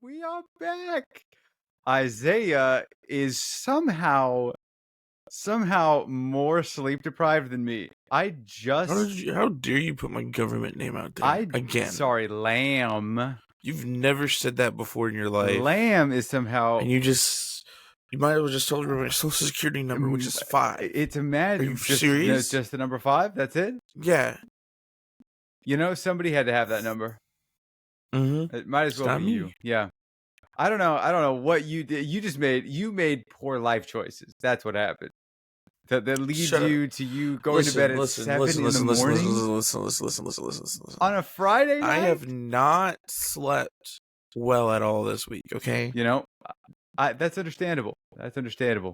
We are back. Isaiah is somehow more sleep deprived than me. How dare you put my government name out there again? Sorry, Lamb. You've never said that before in your life. Lamb is somehow. And you might as well just tell me my social security number, which is 5. It's imagine. Are you serious? Just the number 5. That's it. Yeah. You know, somebody had to have that number. Mm-hmm. It might as well be you. Yeah. I don't know what you did. You made poor life choices. That's what happened. That leads you to you going to bed at 7 in the morning. Listen. On a Friday night? I have not slept well at all this week, okay? You know, that's understandable. That's understandable.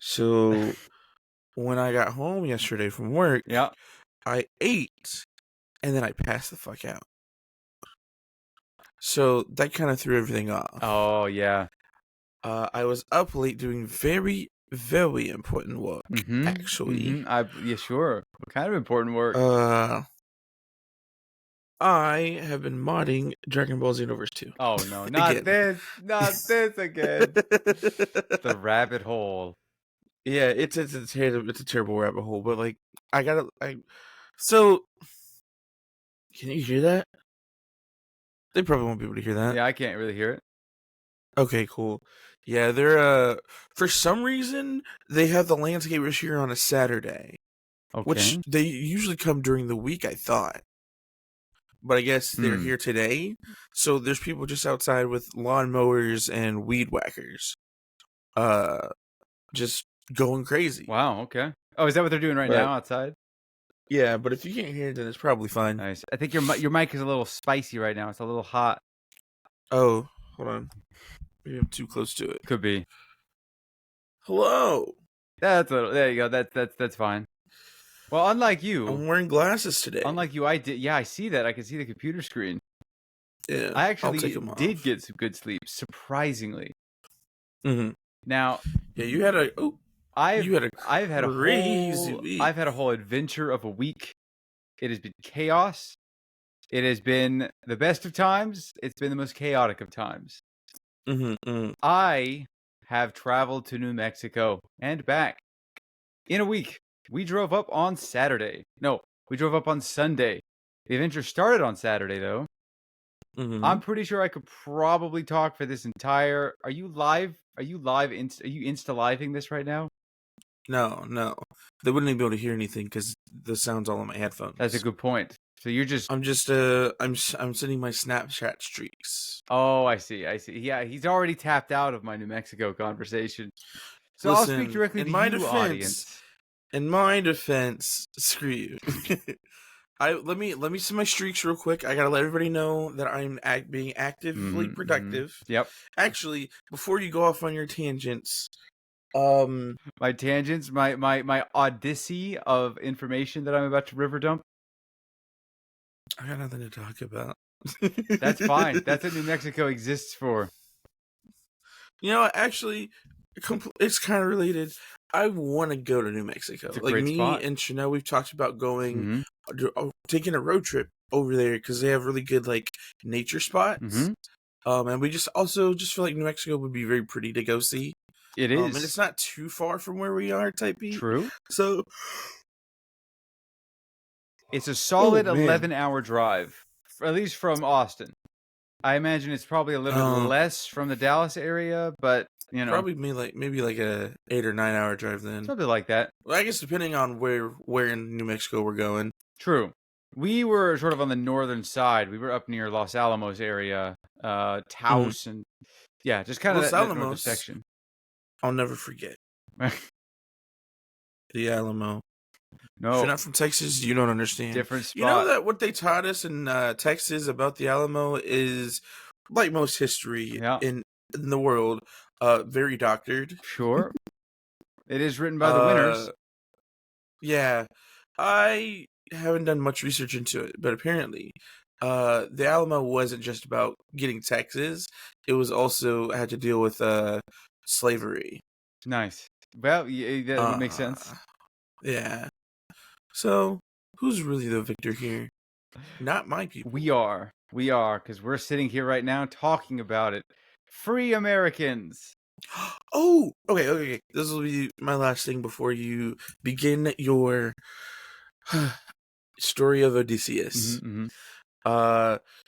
So, when I got home yesterday from work, yeah, I ate, and then I passed the fuck out. So, that kind of threw everything off. Oh, yeah. I was up late doing very, very important work, actually. Yeah, sure. What kind of important work? I have been modding Dragon Ball Xenoverse 2. Oh, no. Not this again. The rabbit hole. Yeah, it's a terrible rabbit hole, but, like, so, can you hear that? They probably won't be able to hear that. Yeah, I can't really hear it. Okay, cool. Yeah, they're, for some reason, they have the landscapers here on a Saturday. Okay. Which they usually come during the week, I thought. But I guess they're here today. So there's people just outside with lawnmowers and weed whackers. Just going crazy. Wow, okay. Oh, is that what they're doing right now outside? Yeah, but if you can't hear it, then it's probably fine. Nice. I think your mic is a little spicy right now. It's a little hot. Oh, hold on. Maybe I'm too close to it. Could be. Hello. There you go. That's fine. Well, unlike you, I'm wearing glasses today. Unlike you, I did. Yeah, I see that. I can see the computer screen. Yeah, I actually did get some good sleep, surprisingly. Mm-hmm. Now, yeah, you had a. Oh, I've had a whole adventure of a week. It has been chaos. It has been the best of times. It's been the most chaotic of times. I have traveled to New Mexico and back in a week. We drove up on Saturday. No, we drove up on Sunday. The adventure started on Saturday, though. I'm pretty sure I could probably talk for this entire. Are you live? Are you insta-living this right now? No. They wouldn't even be able to hear anything because the sound's all on my headphones. That's a good point. So you're just. I'm sending my Snapchat streaks. Oh, I see. Yeah, he's already tapped out of my New Mexico conversation. So listen, I'll speak directly to you, audience. In my defense, screw you. Let me send my streaks real quick. I gotta let everybody know that I'm being actively productive. Yep. Actually, before you go off on your tangents, my tangents, my odyssey of information that I'm about to river dump. I got nothing to talk about. That's fine. That's what New Mexico exists for. You know, actually, it's kind of related. I want to go to New Mexico. It's a great spot. And Chanel, we've talked about going, taking a road trip over there because they have really good nature spots. And we just feel like New Mexico would be very pretty to go see. It is, and it's not too far from where we are, type B. True. So it's a solid 11-hour drive, at least from Austin. I imagine it's probably a little bit less from the Dallas area, but. You know, probably maybe a 8 or 9 hour drive then. Something like that. Well, I guess depending on where in New Mexico we're going. True. We were sort of on the northern side. We were up near Los Alamos area, Taos, and just kind of that northern section. I'll never forget. The Alamo. No. If you're not from Texas, you don't understand. Different spot. You know that what they taught us in Texas about the Alamo is, like most history in the world, very doctored. Sure. It is written by the winners. Yeah. I haven't done much research into it, but apparently the Alamo wasn't just about getting Texas. It was also had to deal with slavery. Nice. Well, that would make sense. Yeah. So, who's really the victor here? Not my people. We are. We are, because we're sitting here right now talking about it. Free Americans. Oh, okay. This will be my last thing before you begin your story of Odysseus. Mm-hmm.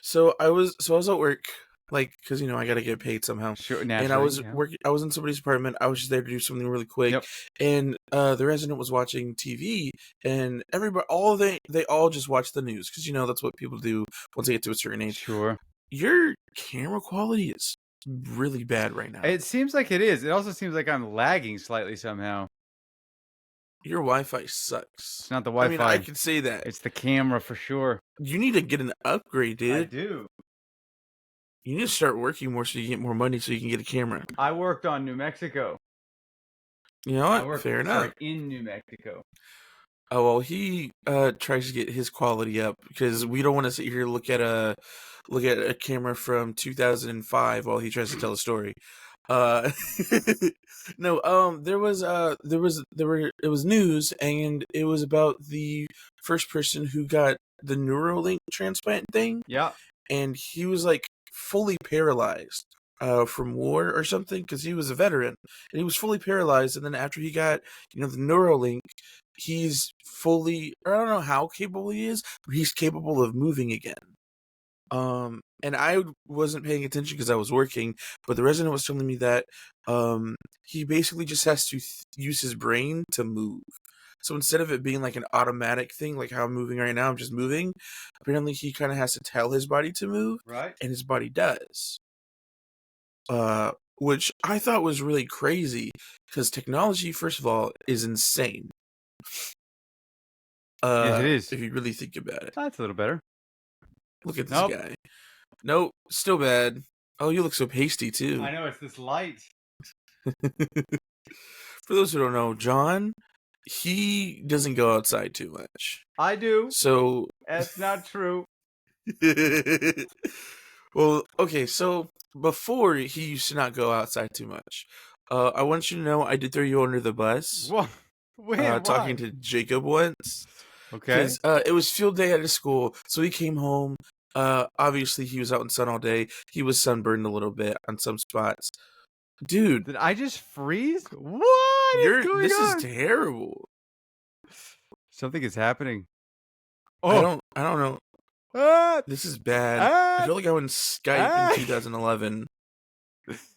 So I was at work, like, because I gotta get paid somehow. Sure, And I naturally. was Yeah. working. I was in somebody's apartment. I was just there to do something really quick. Yep. And the resident was watching TV, and everybody, they all just watch the news because that's what people do once they get to a certain age. Sure. Your camera quality is really bad right now. It seems like it is. It also seems like I'm lagging slightly somehow. Your Wi-Fi sucks. It's not the Wi-Fi. I mean, I can say that. It's the camera for sure. You need to get an upgrade, dude. I do. You need to start working more so you get more money so you can get a camera. I worked on New Mexico. You know what? Fair enough. In New Mexico. Oh, well, he tries to get his quality up because we don't want to sit here and look at a camera from 2005 while he tries to tell a story. No, it was news, and it was about the first person who got the Neuralink transplant thing. Yeah. And he was like fully paralyzed from war or something because he was a veteran, and he was fully paralyzed. And then after he got the Neuralink, he's fully, I don't know how capable he is, but he's capable of moving again. And I wasn't paying attention because I was working, but the resident was telling me that he basically just has to use his brain to move. So instead of it being like an automatic thing, like how I'm moving right now, I'm just moving, apparently he kind of has to tell his body to move, right? And his body does. Which I thought was really crazy because technology, first of all, is insane. Yes, it is. If you really think about it. That's a little better. Look at this guy. Nope, still bad. Oh, you look so pasty too. I know, it's this light. For those who don't know, John, he doesn't go outside too much. I do. So that's not true. Well, okay, so before he used to not go outside too much. I want you to know I did throw you under the bus. What? Why? Talking to Jacob once. Okay. Because it was field day at his school, so he came home. Obviously he was out in the sun all day. He was sunburned a little bit on some spots. Dude, did I just freeze? What is going on? This is terrible. Something is happening. Oh, I don't know. This is bad. I feel like I went Skype in 2011. This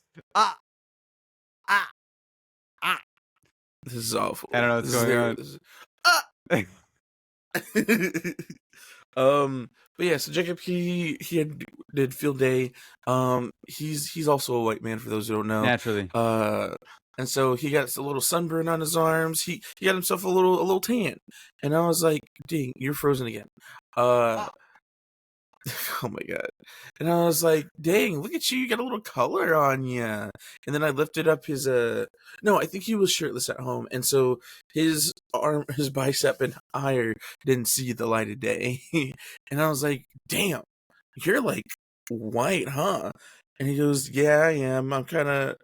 is awful. I don't know what's going on. But yeah, so Jacob, he did field day. He's also a white man for those who don't know. Naturally. And so he got a little sunburn on his arms. He got himself a little tan. And I was like, dang, you're frozen again. Oh my god. And I was like, dang, look at you, you got a little color on you. And then I lifted up his no, I think he was shirtless at home, and so his arm, his bicep and ire didn't see the light of day. And I was like, damn, you're like white, huh? And he goes, yeah, I am. I'm kinda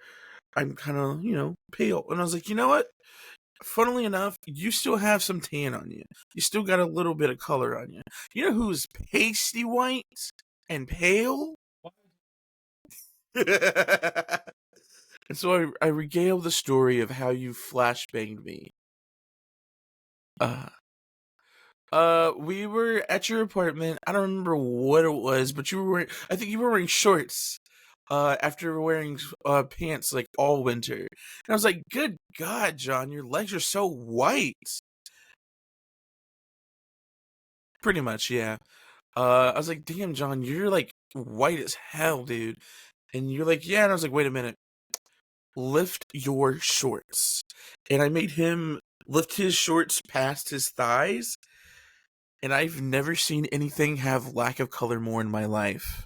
pale. And I was like, you know what? Funnily enough, you still have some tan on you. You still got a little bit of color on you. You know who's pasty white and pale? And so I regaled the story of how you flashbanged me. We were at your apartment. I don't remember what it was, but I think you were wearing shorts. After wearing pants like all winter. And I was like, good God, John, your legs are so white. Pretty much, yeah. I was like, damn, John, you're like white as hell, dude. And you're like, yeah. And I was like, wait a minute. Lift your shorts. And I made him lift his shorts past his thighs. And I've never seen anything have lack of color more in my life.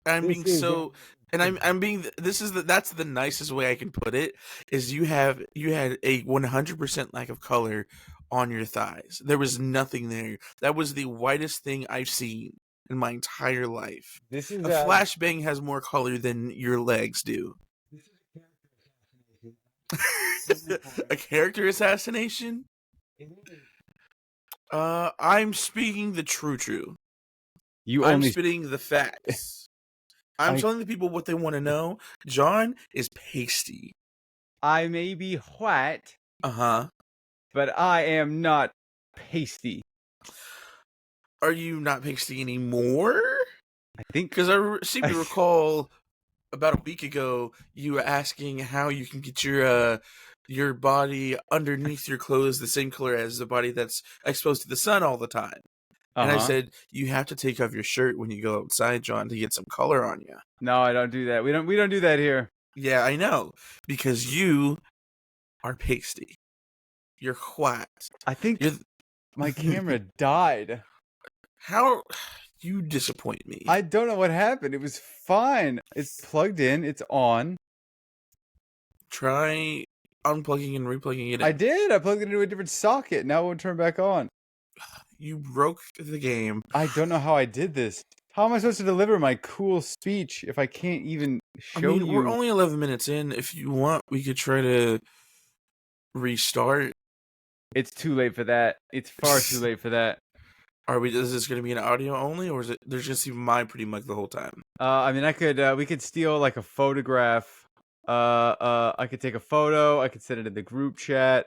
I'm being so, and I'm being. That's the nicest way I can put it. Is you had a 100% lack of color on your thighs. There was nothing there. That was the whitest thing I've seen in my entire life. This is a flashbang has more color than your legs do. This is a character assassination. A character assassination. I'm speaking the true. You I'm only. spitting the facts. I'm telling the people what they want to know. John is pasty. I may be white, Uh-huh. but I am not pasty. Are you not pasty anymore? I think. Because I seem to recall about a week ago you were asking how you can get your body underneath your clothes the same color as the body that's exposed to the sun all the time. And I said, you have to take off your shirt when you go outside, John, to get some color on you. No, I don't do that. We don't do that here. Yeah, I know. Because you are pasty. You're white. I think my camera died. How you disappoint me. I don't know what happened. It was fine. It's plugged in. It's on. Try unplugging and replugging it in. I did. I plugged it into a different socket. Now it won't turn back on. You broke the game. I don't know how I did this. How am I supposed to deliver my cool speech if I can't even show you? We're only 11 minutes in. If you want, we could try to restart. It's too late for that. It's far too late for that. Is this going to be an audio only, or is it? There's just even my pretty much the whole time. I mean, we could steal like a photograph. I could take a photo. I could send it in the group chat.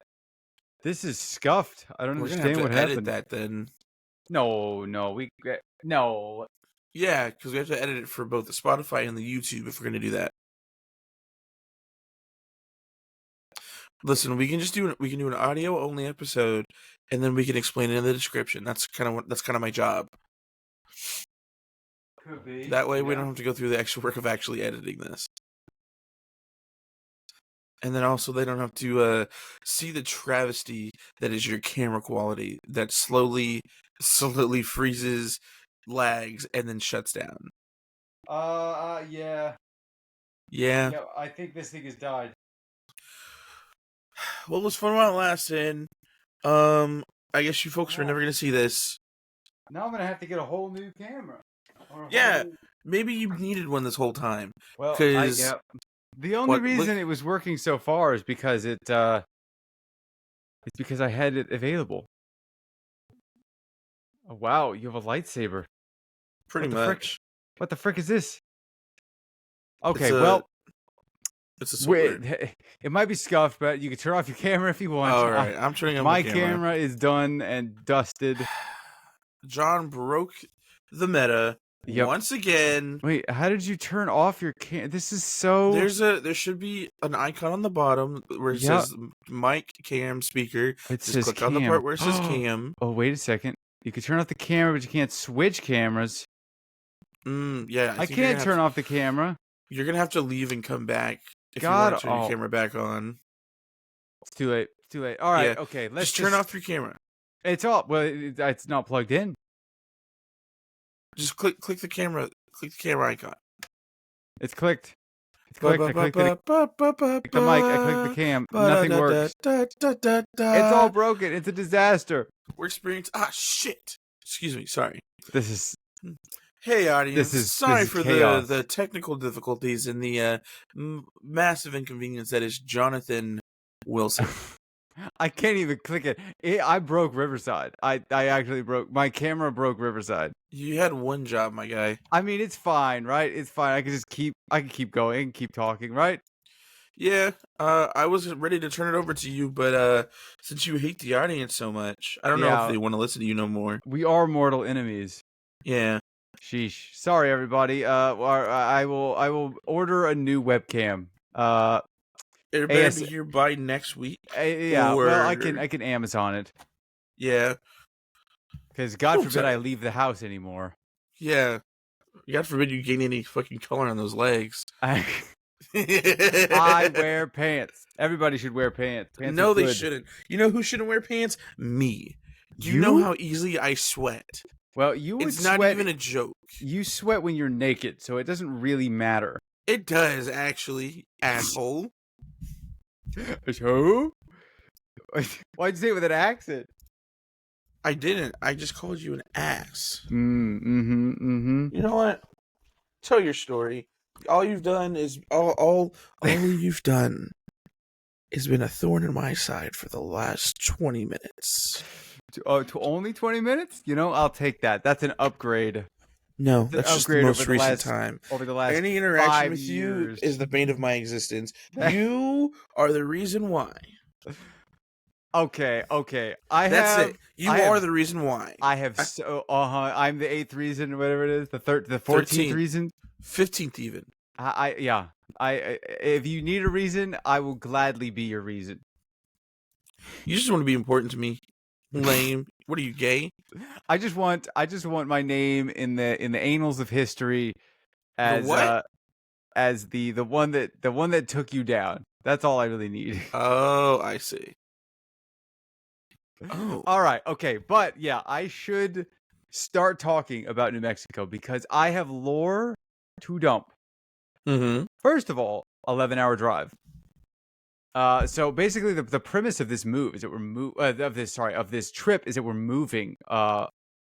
This is scuffed. I don't understand what happened. Edit that then. No. Yeah, because we have to edit it for both the Spotify and the YouTube if we're going to do that. Listen, we can do an audio only episode, and then we can explain it in the description. That's kind of my job. Could be. That way, we don't have to go through the extra work of actually editing this. And then also, they don't have to see the travesty that is your camera quality that slowly freezes, lags, and then shuts down. Yeah. Yeah. I think this thing has died. Well, it was fun while it lasted. I guess you folks are never gonna see this. Now I'm gonna have to get a whole new camera. Yeah, maybe you needed one this whole time. Well, the only reason it was working so far is because it's because I had it available. Oh, wow, you have a lightsaber. Pretty much. What the frick is this? Okay, it's a sword. It might be scuffed, but you can turn off your camera if you want. All right, I'm turning off my camera is done and dusted. John broke the meta once again. Wait, how did you turn off your camera? This is so. There should be an icon on the bottom where it says mic, cam, speaker. It says click cam. on the part where it says cam. Oh, wait a second. You can turn off the camera, but you can't switch cameras. Yeah. I can't turn off the camera. You're gonna have to leave and come back if you want to turn your camera back on. It's too late. It's too late. All right. Yeah. Okay. Let's just turn off your camera. It's off. Well, it's not plugged in. Just click the camera. Click the camera icon. It's clicked. It's clicked. I clicked it. Click the mic. I clicked the cam. Nothing works. It's all broken. It's a disaster. We're experiencing. Shit. Excuse me. Sorry. This is. Hey, audience. Sorry for the technical difficulties and the massive inconvenience that is Jonathan Wilson. I can't even click it. I broke Riverside. I actually broke. My camera broke Riverside. You had one job, my guy. I mean, it's fine, right? It's fine. I can keep going, keep talking, right? Yeah. I was ready to turn it over to you, but since you hate the audience so much, I don't know if they want to listen to you no more. We are mortal enemies. Yeah. Sheesh. Sorry, everybody. I will order a new webcam. It better be here by next week. Yeah. Well, I can Amazon it. Yeah. Because God forbid I leave the house anymore. Yeah. God forbid you gain any fucking color on those legs. I wear pants. Everybody should wear pants. No, they shouldn't. You know who shouldn't wear pants? Me. Do you know how easily I sweat? Well, it's not even a joke. You sweat when you're naked, so it doesn't really matter. It does, actually, asshole. Who? Why'd you say it with an accent? I didn't. I just called you an ass. You know what? Tell your story. All you've done is all you've done has been a thorn in my side for the last 20 minutes. To only 20 minutes? I'll take that. That's an upgrade. No, It's an that's just the upgrade most recent time. over the last Any interaction 5 with you years. is the bane of my existence. You are the reason why. Okay. That's it. You are the reason why. I'm the 8th reason, whatever it is, the 14th 13th. reason, 15th even. If you need a reason, I will gladly be your reason. You just want to be important to me. Lame. What are you, gay? I just want my name in the annals of history as the one that took you down. That's all I really need. Oh, I see. Oh. All right. Okay. But yeah, I should start talking about New Mexico because I have lore to dump. Mm-hmm. First of all, 11-hour drive. So basically, the premise of this move is that of this trip is that we're moving.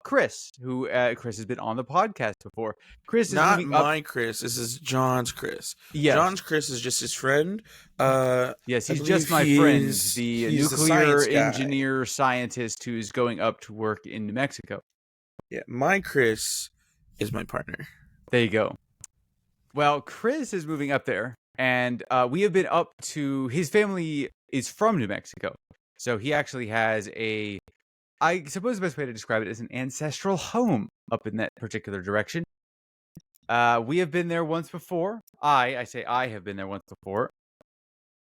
Chris, who Chris has been on the podcast before. Chris Not is moving up. my Chris. This is John's Chris. Yes. John's Chris is just his friend. Yes, he's just my friend, the nuclear engineer scientist who's going up to work in New Mexico. Yeah, my Chris is my partner. There you go. Well, Chris is moving up there, and we have been up to. His family is from New Mexico, so he actually has I suppose the best way to describe it is an ancestral home up in that particular direction. We have been there once before. I say I have been there once before.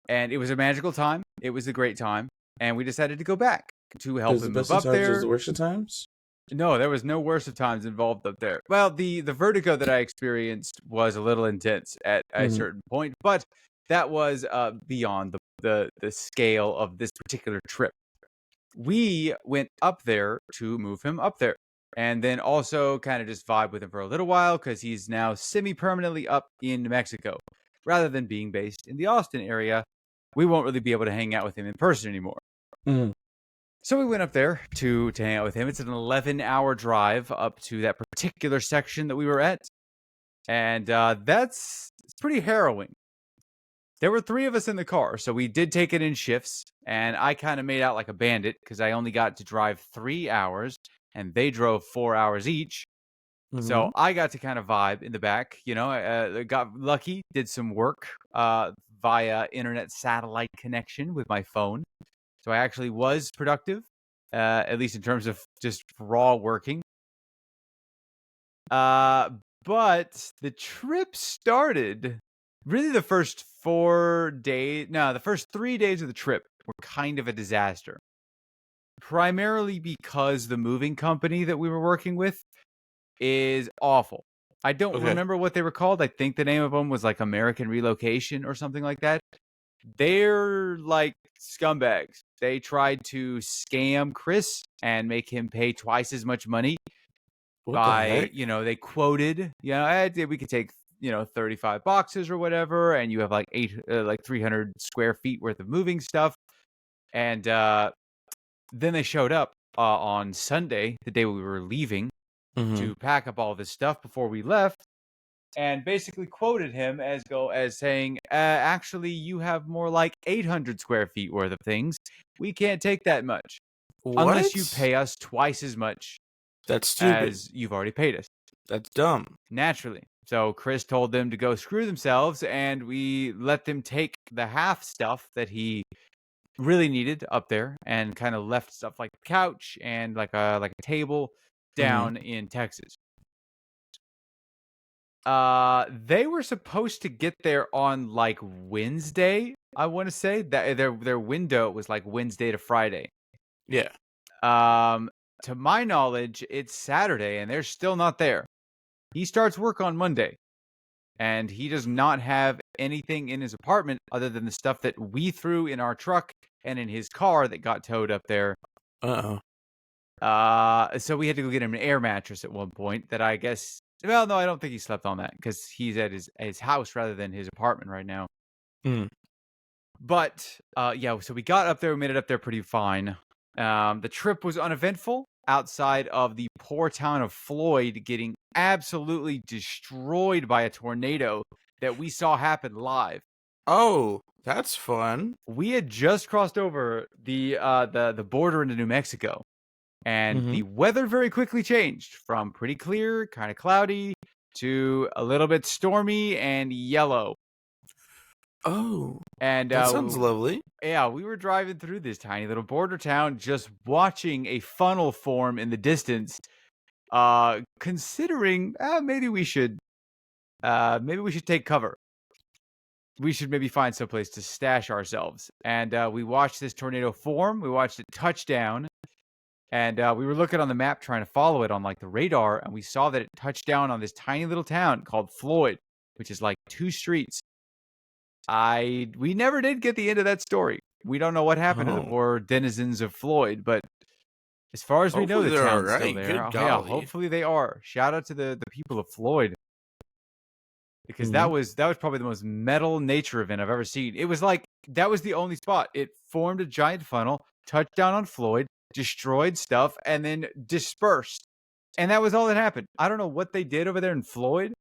And it was a magical time. It was a great time. And we decided to go back to help him move up there. Was the worst of times? No, there was no worst of times involved up there. Well, the vertigo that I experienced was a little intense at a certain point, but that was beyond the scale of this particular trip. We went up there to move him up there. And then also kind of just vibe with him for a little while because he's now semi-permanently up in New Mexico. Rather than being based in the Austin area, we won't really be able to hang out with him in person anymore. Mm. So we went up there to hang out with him. It's an 11-hour drive up to that particular section that we were at. And it's pretty harrowing. There were 3 of us in the car, so we did take it in shifts. And I kind of made out like a bandit because I only got to drive 3 hours. And they drove 4 hours each. Mm-hmm. So I got to kind of vibe in the back, got lucky, did some work via internet satellite connection with my phone. So I actually was productive, at least in terms of just raw working. But the trip started, really the first 3 days of the trip were kind of a disaster. Primarily because the moving company that we were working with is awful. I don't remember what they were called. I think the name of them was like American Relocation or something like that. They're like scumbags. They tried to scam Chris and make him pay twice as much money they quoted, we could take, 35 boxes or whatever, and you have like 300 square feet worth of moving stuff. And then they showed up on Sunday, the day we were leaving, to pack up all this stuff before we left, and basically quoted him as saying, actually, you have more like 800 square feet worth of things. We can't take that much. Unless you pay us twice as much. That's stupid. As you've already paid us. That's dumb. Naturally. So Chris told them to go screw themselves, and we let them take the half stuff that he really needed up there, and kind of left stuff like the couch and like a table down in Texas. They were supposed to get there on like Wednesday. I want to say that their window was like Wednesday to Friday. Yeah. To my knowledge, it's Saturday, and they're still not there. He starts work on Monday, and he does not have anything in his apartment other than the stuff that we threw in our truck and in his car that got towed up there. So we had to go get him an air mattress at one point that I guess... Well, no, I don't think he slept on that because he's at his house rather than his apartment right now. But, so we got up there. We made it up there pretty fine. The trip was uneventful outside of the poor town of Floyd getting absolutely destroyed by a tornado that we saw happen live. Oh, that's fun. We had just crossed over the border into New Mexico, And Mm-hmm. the weather very quickly changed from pretty clear, kind of cloudy, to a little bit stormy and yellow. Oh, And that sounds lovely. yeah, we were driving through this tiny little border town, just watching a funnel form in the distance, considering maybe we should take cover. We should maybe find someplace to stash ourselves. And we watched this tornado form. We watched it touch down. And we were looking on the map trying to follow it on like the radar. And we saw that it touched down on this tiny little town called Floyd, which is like 2 streets. We never did get the end of that story. We don't know what happened to the Oh, poor denizens of Floyd, but as far as we know, hopefully the they're all town's still right. there. Good Oh, yeah, golly. hopefully they are. Shout out to the people of Floyd, because Mm-hmm. that was probably the most metal nature event I've ever seen. It was like that was the only spot. It formed a giant funnel, touched down on Floyd, destroyed stuff, and then dispersed. And that was all that happened. I don't know what they did over there in Floyd,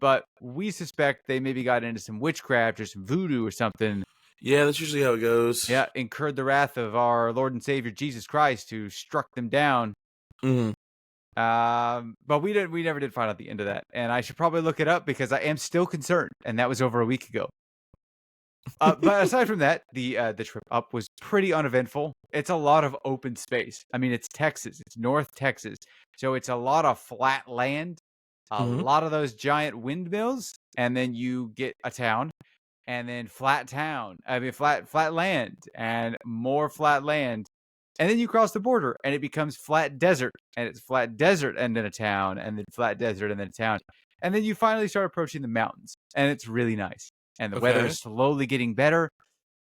but we suspect they maybe got into some witchcraft or some voodoo or something. Yeah, that's usually how it goes. Yeah, incurred the wrath of our Lord and Savior Jesus Christ, who struck them down. Mm-hmm. But we never did find out the end of that, and I should probably look it up because I am still concerned, and that was over a week ago. But aside from that, the trip up was pretty uneventful. It's a lot of open space. I mean, it's Texas, it's North Texas, so it's a lot of flat land, a Mm-hmm. lot of those giant windmills, and then you get a town, and then flat land, and more flat land. And then you cross the border and it becomes flat desert, and it's flat desert and then a town, and then flat desert and then a town. And then you finally start approaching the mountains, and it's really nice. And the weather Okay. is slowly getting better.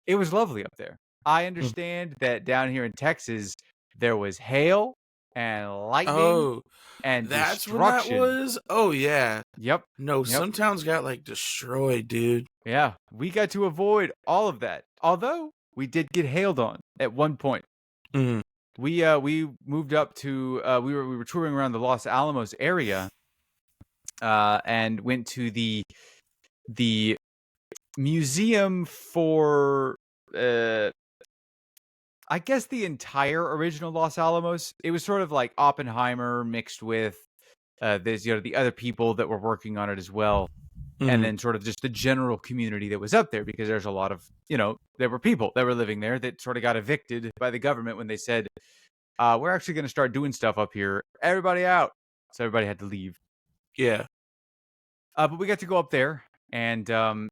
It was lovely up there. I Mm. understand that down here in Texas, there was hail and lightning Oh, and that's when that destruction. was? Oh, yeah. Yep. No, Yep. some towns got, like, destroyed, dude. Yeah. We got to avoid all of that. Although we did get hailed on at one point. Mm-hmm. We moved up to we were touring around the Los Alamos area, and went to the museum for I guess the entire original Los Alamos. It was sort of like Oppenheimer mixed with there's the other people that were working on it as well. Mm-hmm. And then sort of just the general community that was up there, because there's a lot of, there were people that were living there that sort of got evicted by the government when they said, we're actually going to start doing stuff up here. Everybody out. So everybody had to leave. Yeah. But we got to go up there and, tour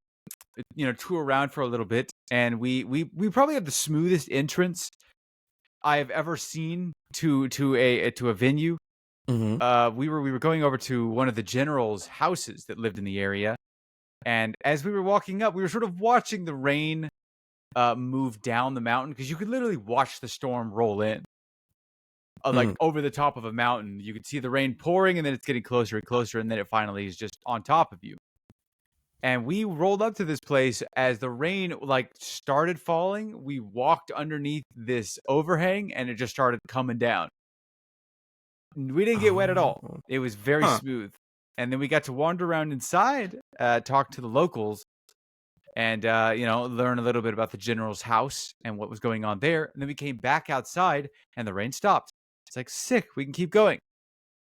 around for a little bit. And we probably have the smoothest entrance I have ever seen to a venue. Mm-hmm. We were going over to one of the general's houses that lived in the area, and as we were walking up, we were sort of watching the rain move down the mountain, because you could literally watch the storm roll in, like over the top of a mountain. You could see the rain pouring, and then it's getting closer and closer, and then it finally is just on top of you. And we rolled up to this place as the rain like started falling. We walked underneath this overhang, and it just started coming down. We didn't get wet at all. Oh. It was very smooth. And then we got to wander around inside, talk to the locals, and, learn a little bit about the general's house and what was going on there. And then we came back outside, and the rain stopped. It's like, sick, we can keep going.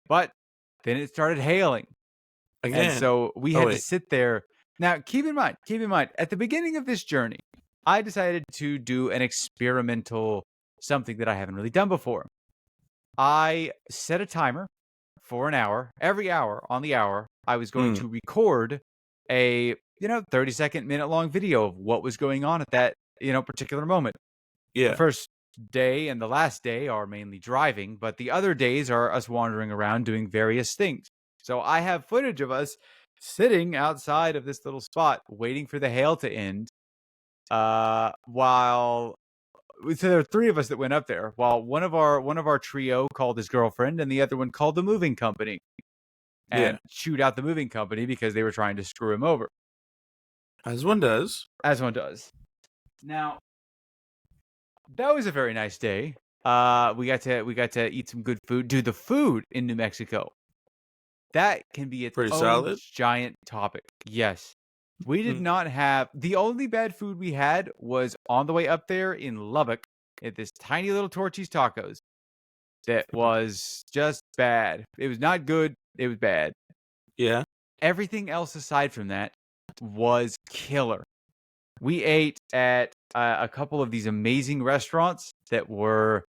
But then it started hailing. Again. And so we had to sit there. Now, keep in mind, at the beginning of this journey, I decided to do an experimental something that I haven't really done before. I set a timer for an hour. Every hour on the hour, I was going to record a 30-second, minute-long video of what was going on at that particular moment. Yeah. The first day and the last day are mainly driving, but the other days are us wandering around doing various things. So I have footage of us sitting outside of this little spot waiting for the hail to end, while. So there are 3 of us that went up there, while one of our trio called his girlfriend, and the other one called the moving company, and chewed out the moving company because they were trying to screw him over. As one does. As one does. Now, that was a very nice day. We got to eat some good food. Dude, the food in New Mexico, that can be its Pretty own solid. Giant topic. Yes. We did not have, the only bad food we had was on the way up there in Lubbock at this tiny little Torchy's Tacos. that was just bad. It was not good. It was bad. Yeah. Everything else aside from that was killer. We ate at a couple of these amazing restaurants that were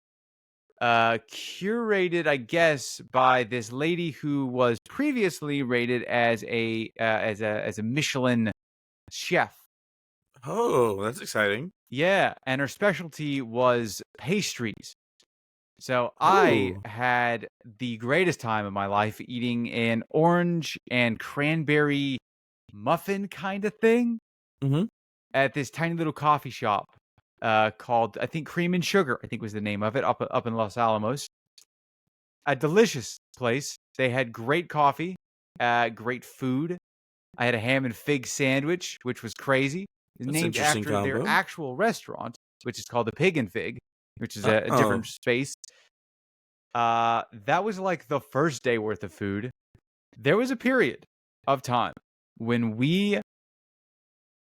curated, I guess, by this lady who was previously rated as a Michelin chef. Oh, that's exciting. Yeah, and her specialty was pastries. So I Ooh. had the greatest time of my life eating an orange and cranberry muffin kind of thing Mm-hmm. at this tiny little coffee shop called, I think, Cream and Sugar, I think was the name of it, up in Los Alamos. A delicious place. They had great coffee, great food. I had a ham and fig sandwich, which was crazy. It's That's an named interesting after their combo. actual restaurant, which is called the Pig and Fig, which is a different space. That was like the first day worth of food. There was a period of time when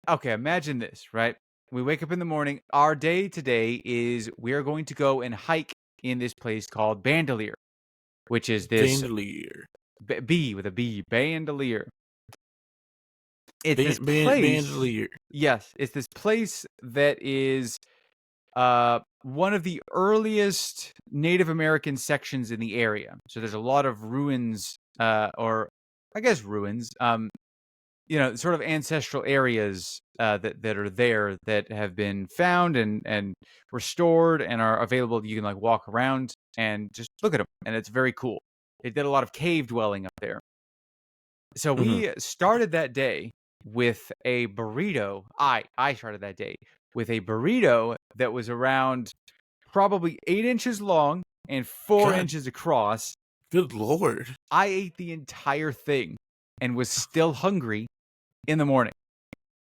okay, imagine this, right? We wake up in the morning. Our day today is we are going to go and hike in this place called Bandelier, which is this Bandolier. B with a B, Bandelier. It's this place. Bandolier. Yes, it's this place that is one of the earliest Native American sections in the area. So there's a lot of ruins, or I guess ruins, sort of ancestral areas that are there that have been found and restored and are available. You can like walk around and just look at them, and it's very cool. They did a lot of cave dwelling up there. So we started that day with a burrito. I started that day with a burrito that was around probably 8 inches long and 4 inches across. Good Lord. I ate the entire thing and was still hungry in the morning.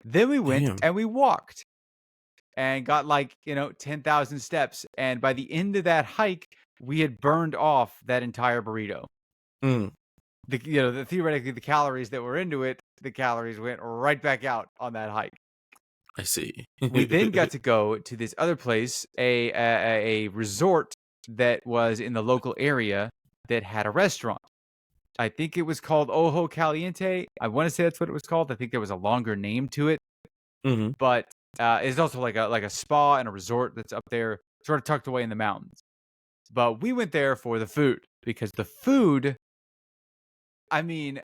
Then we went and we walked and got 10,000 steps. And by the end of that hike, we had burned off that entire burrito. Theoretically, the calories that were into it, the calories went right back out on that hike. I see. We then got to go to this other place, a resort that was in the local area that had a restaurant. I think it was called Ojo Caliente. I want to say that's what it was called. I think there was a longer name to it. But it's also like a spa and a resort that's up there, sort of tucked away in the mountains. But we went there for the food because the food, I mean,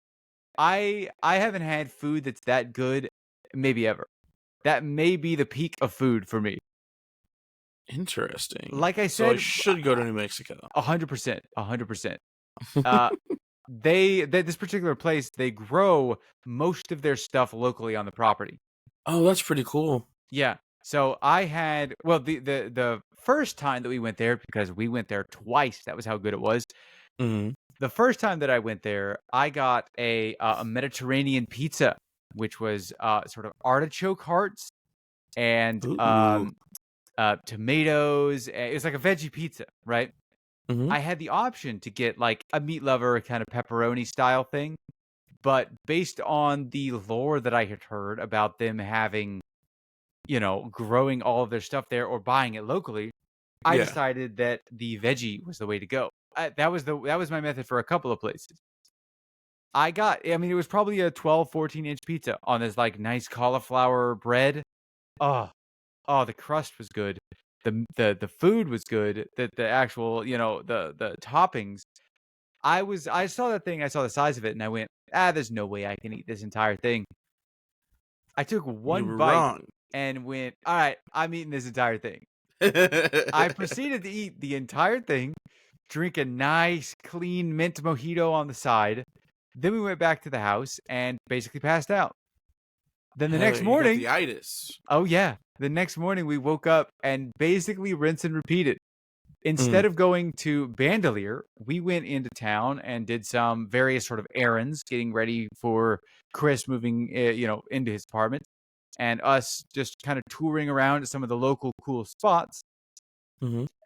I haven't had food that's that good maybe ever. That may be the peak of food for me. Interesting. Like I said, so I should go to New Mexico. 100%. 100%. This particular place, they grow most of their stuff locally on the property. Oh, that's pretty cool. Yeah. So I had the first time that we went there, because we went there twice. That was how good it was. The first time that I went there, I got a Mediterranean pizza, which was sort of artichoke hearts and tomatoes. It was like a veggie pizza, right? I had the option to get like a meat lover kind of pepperoni style thing, but based on the lore that I had heard about them having, growing all of their stuff there or buying it locally, I decided that the veggie was the way to go. That was my method for a couple of places. It was probably a 12, 14-inch pizza on this like nice cauliflower bread. Oh, the crust was good. The food was good. The actual, the toppings. I saw that thing, I saw the size of it, and I went, there's no way I can eat this entire thing. I took one bite and went, all right, I'm eating this entire thing. I proceeded to eat the entire thing, drink a nice, clean mint mojito on the side. Then we went back to the house and basically passed out. Then the next morning, you got the itis. Oh yeah, the next morning we woke up and basically rinse and repeated. Instead of going to Bandelier, we went into town and did some various sort of errands, getting ready for Chris moving, into his apartment, and us just kind of touring around at some of the local cool spots.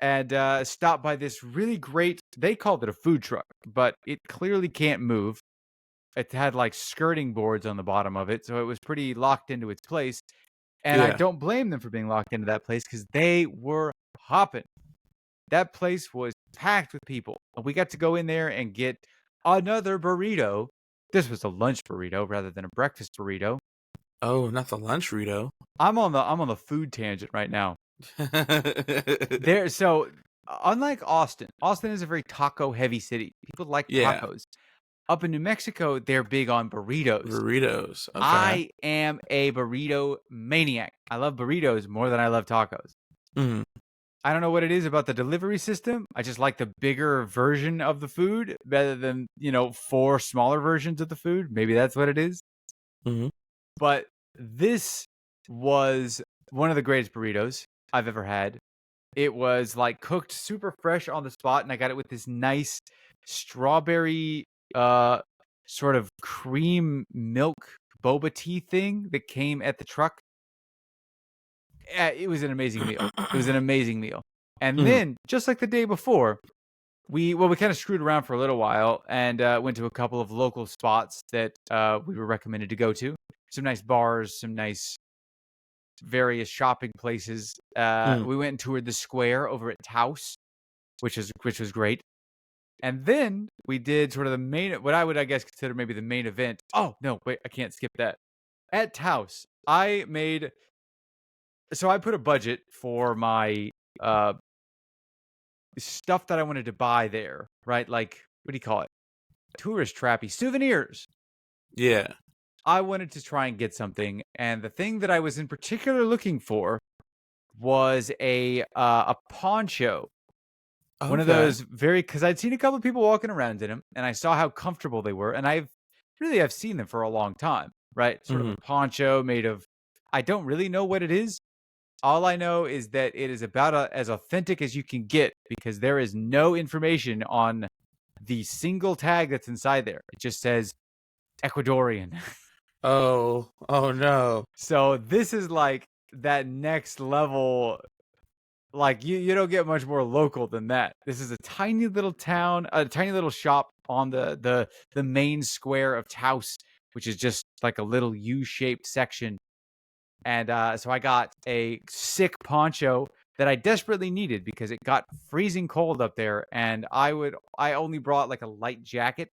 And stopped by this really great, they called it a food truck, but it clearly can't move. It had like skirting boards on the bottom of it, so it was pretty locked into its place. And I don't blame them for being locked into that place because they were hopping. That place was packed with people. We got to go in there and get another burrito. This was a lunch burrito rather than a breakfast burrito. Oh, not the lunch burrito. I'm on the food tangent right now. So unlike Austin is a very taco heavy city. People like tacos. Up in New Mexico, they're big on burritos. Burritos. Okay. I am a burrito maniac. I love burritos more than I love tacos. Mm-hmm. I don't know what it is about the delivery system. I just like the bigger version of the food rather than, 4 smaller versions of the food. Maybe that's what it is. Mm-hmm. But this was one of the greatest burritos I've ever had. It was like cooked super fresh on the spot, and I got it with this nice strawberry sort of cream milk boba tea thing that came at the truck. It was an amazing meal. And then, just like the day before, we kind of screwed around for a little while and went to a couple of local spots that we were recommended to go to. Some nice bars, some nice various shopping places. We went and toured the square over at Taos, which was great. And then we did sort of the main, what I would, I guess, consider maybe the main event. Oh, no, wait, I can't skip that. At Taos, I put a budget for my stuff that I wanted to buy there, right? Like, what do you call it? Tourist trappy souvenirs. Yeah. I wanted to try and get something, and the thing that I was in particular looking for was a poncho. Okay. One of those because I'd seen a couple of people walking around in them, and I saw how comfortable they were, and I've seen them for a long time, right? Sort of a poncho made of, I don't really know what it is. All I know is that it is about as authentic as you can get because there is no information on the single tag that's inside there. It just says Ecuadorian. Oh no. So this is like that next level. Like you don't get much more local than that. This is a tiny little town, a tiny little shop on the main square of Taos, which is just like a little U-shaped section. And so I got a sick poncho that I desperately needed because it got freezing cold up there, and I only brought like a light jacket,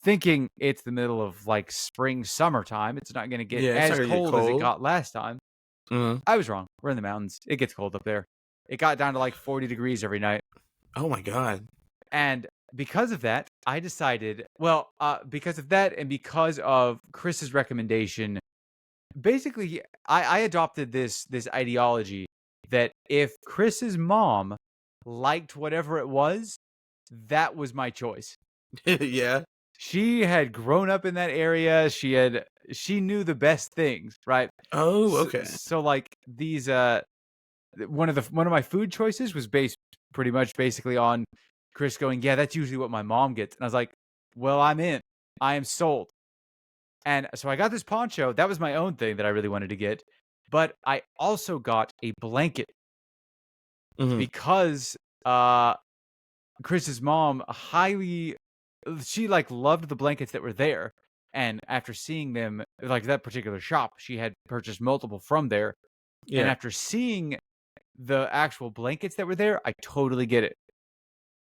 thinking it's the middle of like spring, summertime. It's not going to get as cold as it got last time. I was wrong. We're in the mountains. It gets cold up there. It got down to like 40 degrees every night. Oh my God. And because of that, I decided, because of that and because of Chris's recommendation, basically, I adopted this ideology that if Chris's mom liked whatever it was, that was my choice. Yeah. She had grown up in that area. She knew the best things, right? Oh, okay. So like these one of my food choices was based pretty much basically on Chris going, yeah, that's usually what my mom gets. And I was like, well, I'm in. I am sold. And so I got this poncho. That was my own thing that I really wanted to get. But I also got a blanket because Chris's mom she like loved the blankets that were there. And after seeing them, like that particular shop, she had purchased multiple from there. Yeah. And after seeing the actual blankets that were there, I totally get it.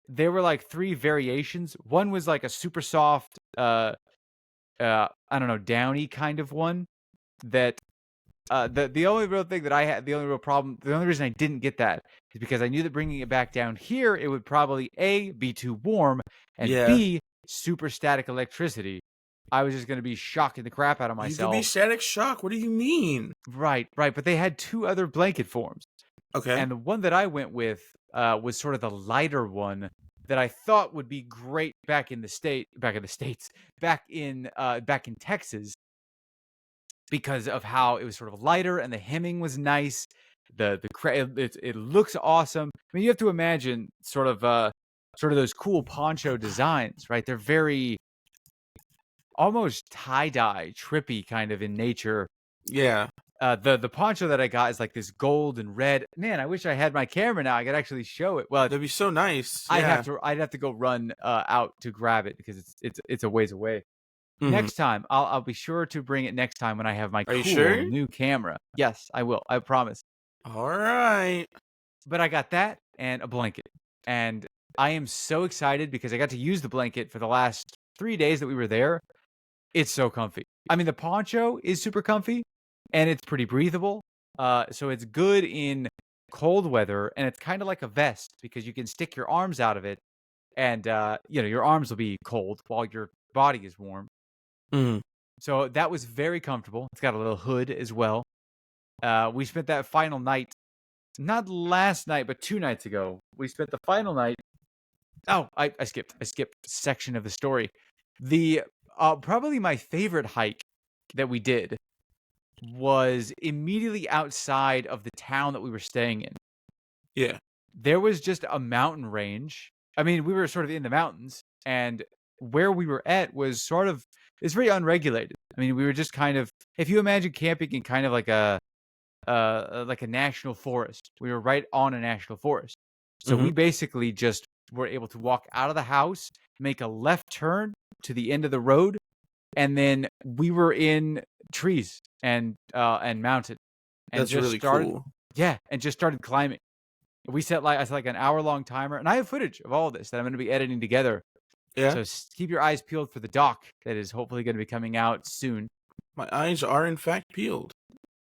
There were like 3 variations. One was like a super soft, I don't know, downy kind of one that the only real thing that I had, the only real problem, the only reason I didn't get that is because I knew that bringing it back down here, it would probably A, be too warm, and B, super static electricity. I was just going to be shocking the crap out of myself. You could be static shock. What do you mean? Right. But they had 2 other blanket forms. Okay. And the one that I went with was sort of the lighter one that I thought would be great back in Texas, because of how it was sort of lighter and the hemming was nice. It looks awesome. I mean, you have to imagine sort of those cool poncho designs, right? They're very almost tie-dye, trippy kind of in nature. Yeah. The poncho that I got is like this gold and red. Man, I wish I had my camera now. I could actually show it. Well, that'd be so nice. I'd have to go run out to grab it because it's a ways away. Next time, I'll be sure to bring it next time when I have my cool new camera. Yes, I will. I promise. All right. But I got that and a blanket. And I am so excited because I got to use the blanket for the last 3 days that we were there. It's so comfy. I mean, the poncho is super comfy, and it's pretty breathable. So it's good in cold weather, and it's kind of like a vest because you can stick your arms out of it, and your arms will be cold while your body is warm. Mm. So that was very comfortable. It's got a little hood as well. We spent that final night, not last night, but 2 nights ago. We spent the final night. Oh, I skipped. I skipped a section of the story. The probably my favorite hike that we did was immediately outside of the town that we were staying in. Yeah. There was just a mountain range. I mean, we were sort of in the mountains, and where we were at was sort of, it's very unregulated. I mean, we were just kind of, if you imagine camping in kind of like a national forest, we were right on a national forest. So we basically just were able to walk out of the house, make a left turn to the end of the road, and then we were in trees and mountain, and That's just really started, cool. yeah, and just started climbing. We set like an hour-long timer, and I have footage of all of this that I'm going to be editing together. Yeah. So keep your eyes peeled for the doc that is hopefully going to be coming out soon. My eyes are in fact peeled.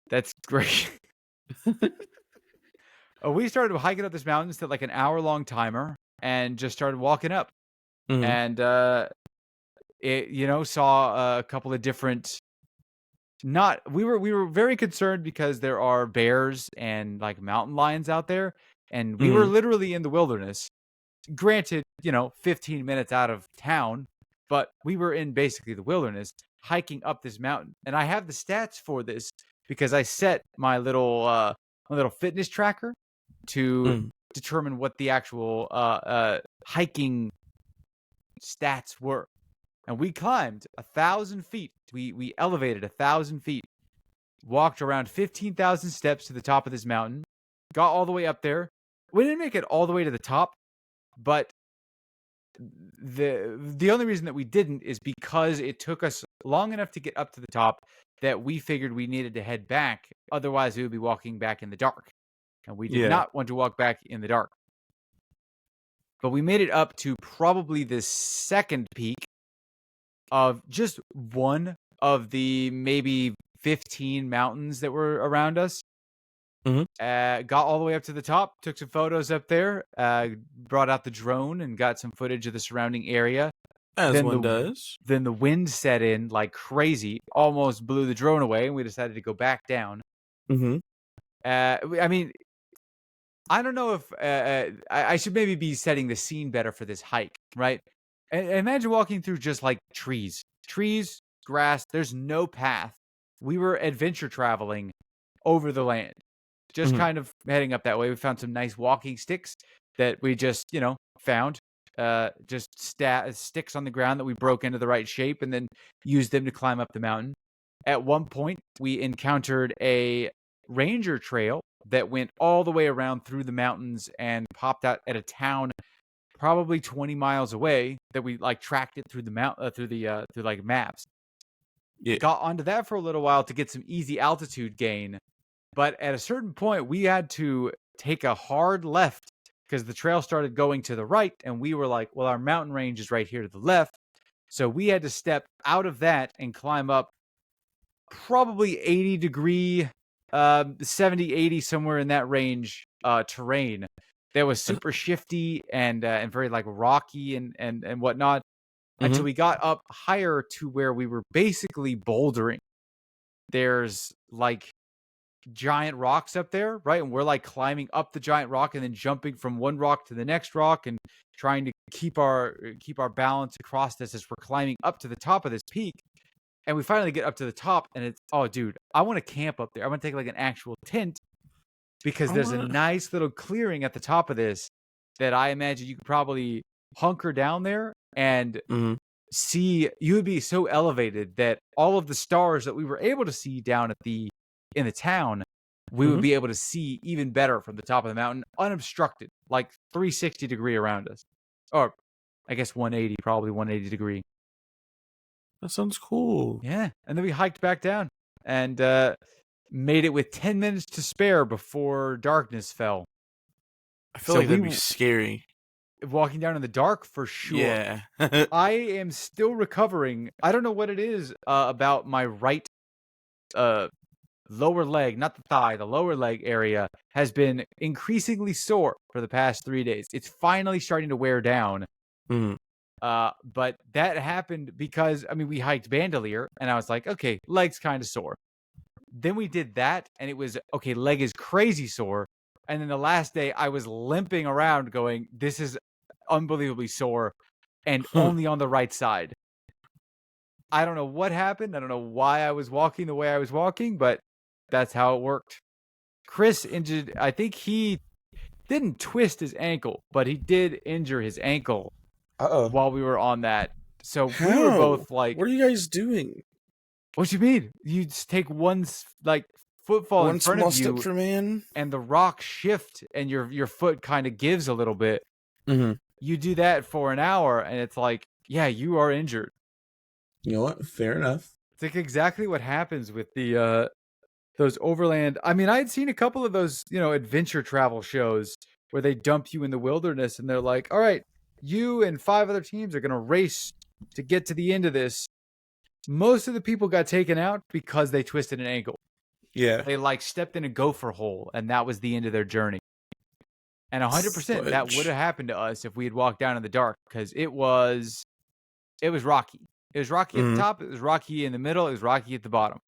That's great. We started hiking up this mountain, set like an hour-long timer, and just started walking up. And saw a couple of different. We were very concerned because there are bears and like mountain lions out there, and we were literally in the wilderness. Granted, 15 minutes out of town, but we were in basically the wilderness hiking up this mountain. And I have the stats for this because I set my little fitness tracker to determine what the actual hiking stats were. And we climbed 1,000 feet. We elevated 1,000 feet, walked around 15,000 steps to the top of this mountain, got all the way up there. We didn't make it all the way to the top, but the only reason that we didn't is because it took us long enough to get up to the top that we figured we needed to head back. Otherwise, we would be walking back in the dark. And we did not want to walk back in the dark. But we made it up to probably the second peak of just one of the maybe 15 mountains that were around us. Got all the way up to the top, took some photos up there, brought out the drone and got some footage of the surrounding area. As one does. Then the wind set in like crazy, almost blew the drone away, and we decided to go back down. I mean, I don't know if I should maybe be setting the scene better for this hike, right? Imagine walking through just like trees, grass. There's no path. We were adventure traveling over the land, just kind of heading up that way. We found some nice walking sticks that we just, found, just sticks on the ground that we broke into the right shape and then used them to climb up the mountain. At one point, we encountered a ranger trail that went all the way around through the mountains and popped out at a town probably 20 miles away that we like tracked it through the through like maps. Got onto that for a little while to get some easy altitude gain, but at a certain point we had to take a hard left because the trail started going to the right, and we were like, well, our mountain range is right here to the left, so we had to step out of that and climb up probably 80-degree 70, 80, somewhere in that range terrain that was super shifty and very like rocky and whatnot until we got up higher to where we were basically bouldering. There's like giant rocks up there, right? And we're like climbing up the giant rock and then jumping from one rock to the next rock and trying to keep our balance across this as we're climbing up to the top of this peak. And we finally get up to the top, and it's, oh, dude, I want to camp up there. I want to take like an actual tent because there's a nice little clearing at the top of this that I imagine you could probably hunker down there and see. You would be so elevated that all of the stars that we were able to see down in the town, we would be able to see even better from the top of the mountain, unobstructed, like 360-degree around us. Or I guess 180, probably 180-degree. That sounds cool. Yeah. And then we hiked back down and made it with 10 minutes to spare before darkness fell. I feel like that'd be scary. walking down in the dark for sure. Yeah. I am still recovering. I don't know what it is about my right lower leg, not the thigh, the lower leg area has been increasingly sore for the past 3 days. It's finally starting to wear down. Mhm. But that happened because, I mean, we hiked Bandelier, and I was like, okay, leg's kind of sore. Then we did that, and it was, okay, leg is crazy sore. And then the last day, I was limping around going, this is unbelievably sore, and only on the right side. I don't know what happened. I don't know why I was walking the way I was walking, but that's how it worked. Chris injured, I think he didn't twist his ankle, but he did injure his ankle while we were on that. So we were How? both like, What are you guys doing? what you mean? You just take one like footfall in One front small of you, step for man? and the rocks shift, and your foot kind of gives a little bit. Mm-hmm. You do that for an hour, and it's like, yeah, you are injured. You know what? Fair enough. It's like exactly what happens with the those overland. I mean, I had seen a couple of those, adventure travel shows where they dump you in the wilderness, and they're like, all right, you and 5 other teams are gonna race to get to the end of this. Most of the people got taken out because they twisted an ankle. Yeah. They like stepped in a gopher hole, and that was the end of their journey. And 100% that would have happened to us if we had walked down in the dark, because it was rocky. It was rocky at the top, it was rocky in the middle, it was rocky at the bottom.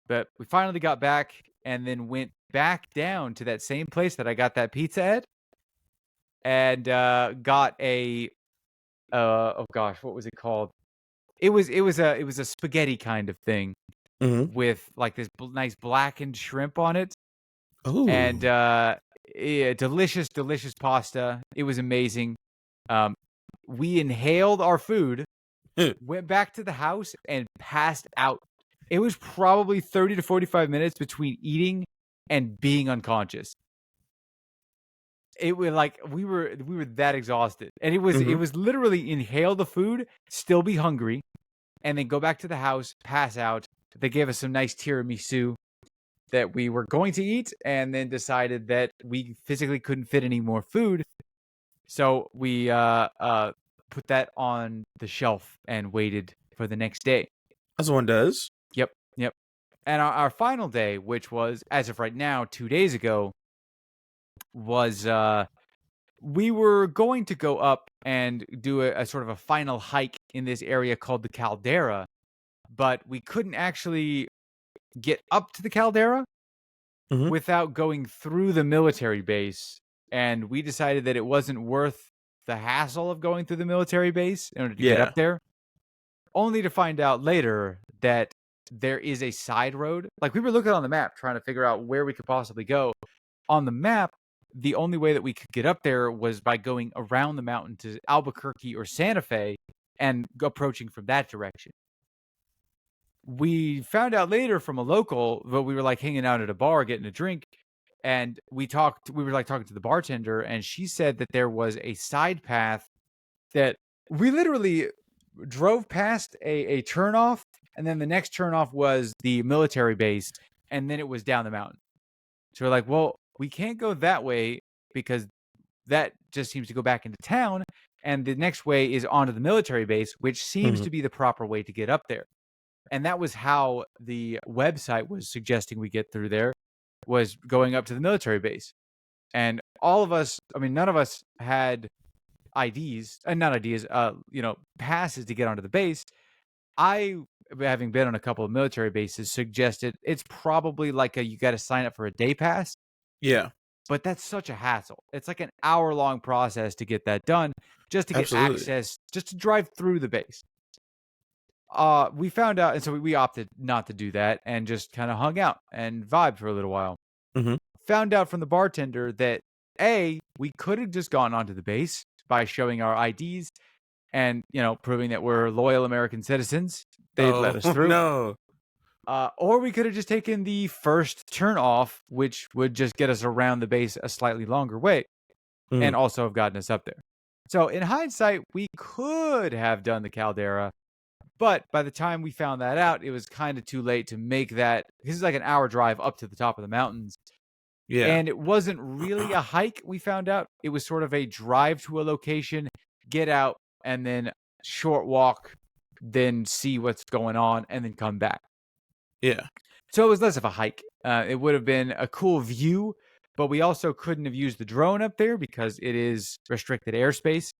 But we finally got back, and then went back down to that same place that I got that pizza at, and got a oh gosh, what was it called? It was a spaghetti kind of thing with like this nice blackened shrimp on it. And yeah, delicious pasta. It was amazing. We inhaled our food, went back to the house, and passed out. It was probably 30 to 45 minutes between eating and being unconscious. It was like we were that exhausted, and it was literally inhale the food, still be hungry, and then go back to the house, pass out. They gave us some nice tiramisu that we were going to eat, and then decided that we physically couldn't fit any more food, so we put that on the shelf and waited for the next day. As one does. Yep. And our final day, which was, as of right now, 2 days ago, was we were going to go up and do a sort of a final hike in this area called the Caldera, but we couldn't actually get up to the Caldera without going through the military base. And we decided that it wasn't worth the hassle of going through the military base in order to get up there, only to find out later that there is a side road. Like, we were looking on the map trying to figure out where we could possibly go. On the map, the only way that we could get up there was by going around the mountain to Albuquerque or Santa Fe and approaching from that direction. We found out later from a local, but we were like hanging out at a bar getting a drink, and we were like talking to the bartender, and she said that there was a side path that we literally drove past a turnoff, and then the next turnoff was the military base, and then it was down the mountain. So we're like, well, we can't go that way because that just seems to go back into town, and the next way is onto the military base, which seems to be the proper way to get up there. And that was how the website was suggesting we get through there, was going up to the military base. And all of us, I mean, none of us had IDs, not IDs, passes to get onto the base. I, having been on a couple of military bases, suggested it's probably like you got to sign up for a day pass. Yeah. But that's such a hassle. It's like an hour-long process to get that done, just to get access, just to drive through the base. We found out, and so we opted not to do that and just kind of hung out and vibed for a little while. Found out from the bartender that we could have just gone onto the base by showing our IDs and, proving that we're loyal American citizens. They'd let us through. No. Or we could have just taken the first turn off, which would just get us around the base a slightly longer way, and also have gotten us up there. So in hindsight, we could have done the Caldera, but by the time we found that out, it was kind of too late to make that, because it's like an hour drive up to the top of the mountains. Yeah. And it wasn't really a hike, we found out. It was sort of a drive to a location, get out, and then short walk, then see what's going on, and then come back. Yeah. So it was less of a hike. It would have been a cool view, but we also couldn't have used the drone up there because it is restricted airspace.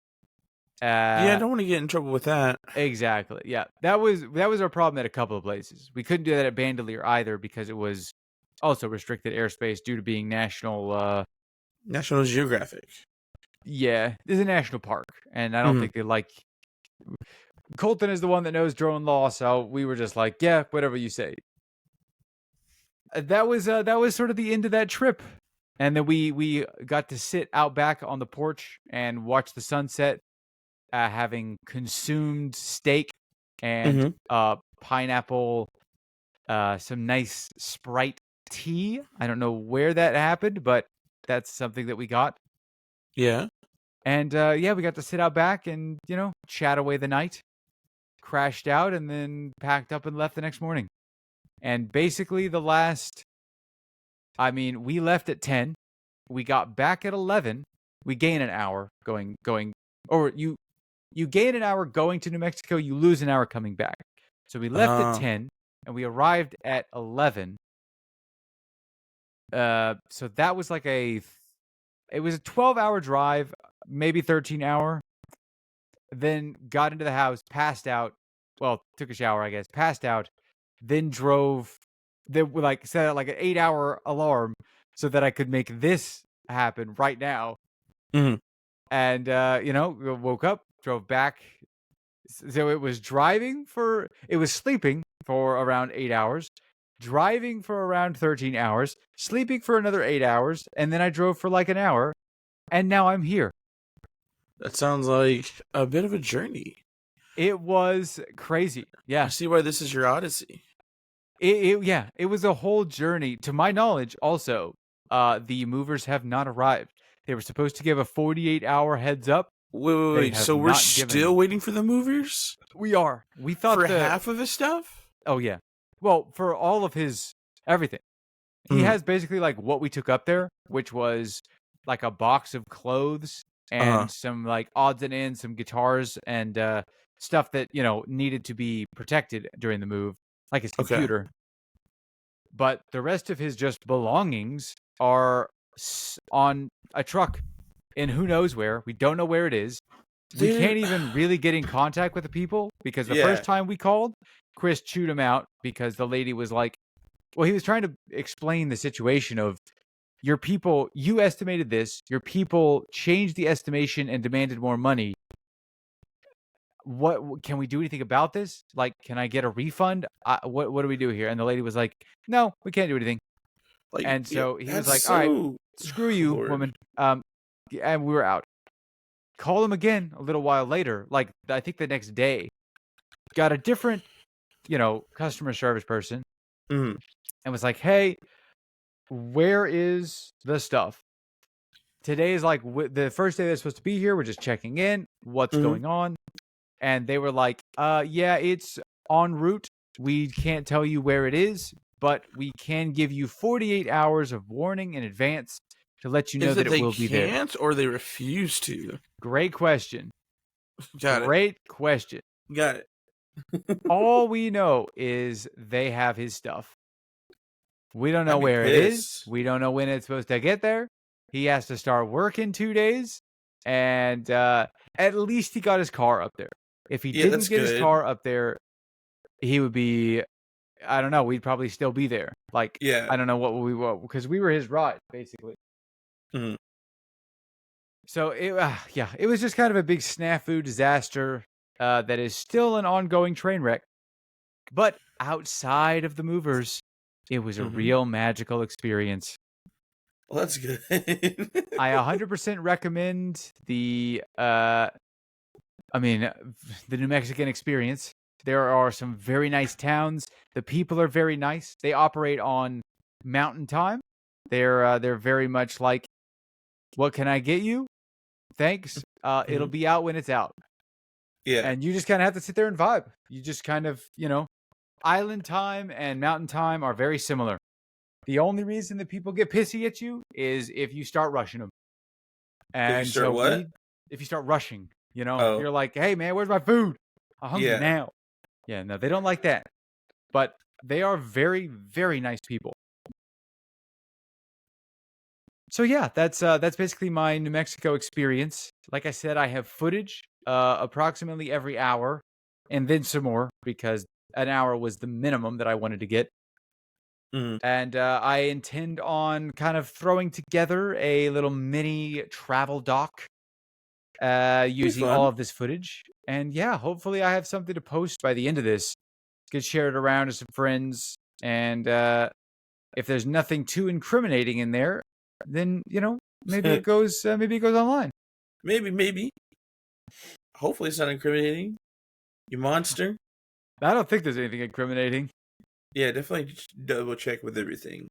Yeah, I don't want to get in trouble with that. Exactly. Yeah, that was our problem at a couple of places. We couldn't do that at Bandelier either because it was also restricted airspace due to being National Geographic. Yeah, it's a national park, and I don't think they like. Colton is the one that knows drone law, so we were just like, yeah, whatever you say. That was sort of the end of that trip, and then we got to sit out back on the porch and watch the sunset, having consumed steak and pineapple, some nice Sprite tea. I don't know where that happened, but that's something that we got. Yeah. And yeah, we got to sit out back and, chat away the night. Crashed out and then packed up and left the next morning. And basically we left at 10. We got back at 11. We gain an hour going, or you gain an hour going to New Mexico, you lose an hour coming back. So we left at 10 and we arrived at 11. So that was like it was a 12-hour drive, maybe 13-hour. Then got into the house, passed out. Well, took a shower, I guess. Passed out. Then drove. Then set out like an 8-hour alarm so that I could make this happen right now. Mm-hmm. And woke up, drove back. So it was sleeping for around 8 hours, driving for around 13 hours, sleeping for another 8 hours, and then I drove for like an hour, and now I'm here. That sounds like a bit of a journey. It was crazy. Yeah. I see why this is your odyssey. It was a whole journey. To my knowledge, also, the movers have not arrived. They were supposed to give a 48-hour heads up. Wait. So we're still waiting for the movers? We are. We thought for half of his stuff? Oh, yeah. Well, for all of his everything. He has basically like what we took up there, which was like a box of clothes and some like odds and ends, some guitars and stuff that, needed to be protected during the move, like his computer. But the rest of his just belongings are on a truck in who knows where. We don't know where it is. We can't even really get in contact with the people because the first time we called, Chris chewed him out because the lady was like, well, he was trying to explain the situation of your people, you estimated this, your people changed the estimation and demanded more money. What can we do anything about this? Like, can I get a refund? What do we do here? And the lady was like, no, we can't do anything. And so he was like, all right, screw you, woman. And we were out. Call him again a little while later, like I think the next day. Got a different, customer service person. And was like, hey, where is the stuff? Today is like the first day they're supposed to be here. We're just checking in. What's going on? And they were like, yeah, it's en route. We can't tell you where it is, but we can give you 48 hours of warning in advance to let you know that it will be there. They can't or they refuse to? Great question. Got it. Great question. Got it. All we know is they have his stuff. We don't know where it is. We don't know when it's supposed to get there. He has to start work in 2 days. And at least he got his car up there. If he didn't get his car up there, he would be, I don't know, we'd probably still be there. Like, I don't know what we were, because we were his ride, basically. So, it was just kind of a big snafu disaster that is still an ongoing train wreck. But outside of the movers, it was a real magical experience. Well, that's good. I 100% recommend the New Mexican experience. There are some very nice towns. The people are very nice. They operate on mountain time. They're very much like, what can I get you? Thanks. It'll be out when it's out. Yeah. And you just kind of have to sit there and vibe. You just kind of, island time and mountain time are very similar. The only reason that people get pissy at you is if you start rushing them. And if you start what? If you start rushing, if Oh, you're like, hey man, where's my food? I'm hungry now. Yeah, no, they don't like that. But they are very, very nice people. So yeah, that's basically my New Mexico experience. Like I said, I have footage approximately every hour, and then some more because an hour was the minimum that I wanted to get. And I intend on kind of throwing together a little mini travel doc using all of this footage. And yeah, hopefully I have something to post by the end of this. Could share it around to some friends. And if there's nothing too incriminating in there, then maybe it goes online. Maybe. Hopefully it's not incriminating. You monster. I don't think there's anything incriminating. Yeah, definitely double check with everything.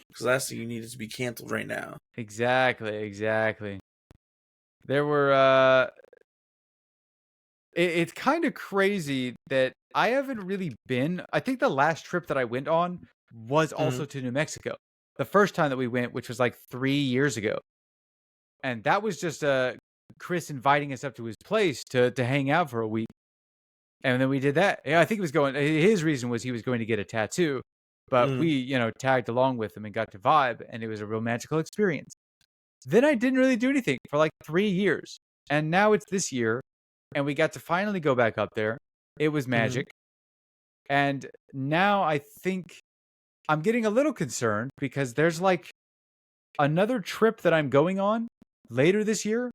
Because last thing you need is to be canceled right now. Exactly. There were it's kind of crazy that I haven't really been. I think the last trip that I went on was also to New Mexico. The first time that we went, which was like 3 years ago. And that was just Chris inviting us up to his place to hang out for a week. And then we did that. Yeah, I think his reason was he was going to get a tattoo. But we, tagged along with him and got to vibe, and it was a real magical experience. Then I didn't really do anything for like 3 years. And now it's this year, and we got to finally go back up there. It was magic. And now I think I'm getting a little concerned because there's like another trip that I'm going on later this year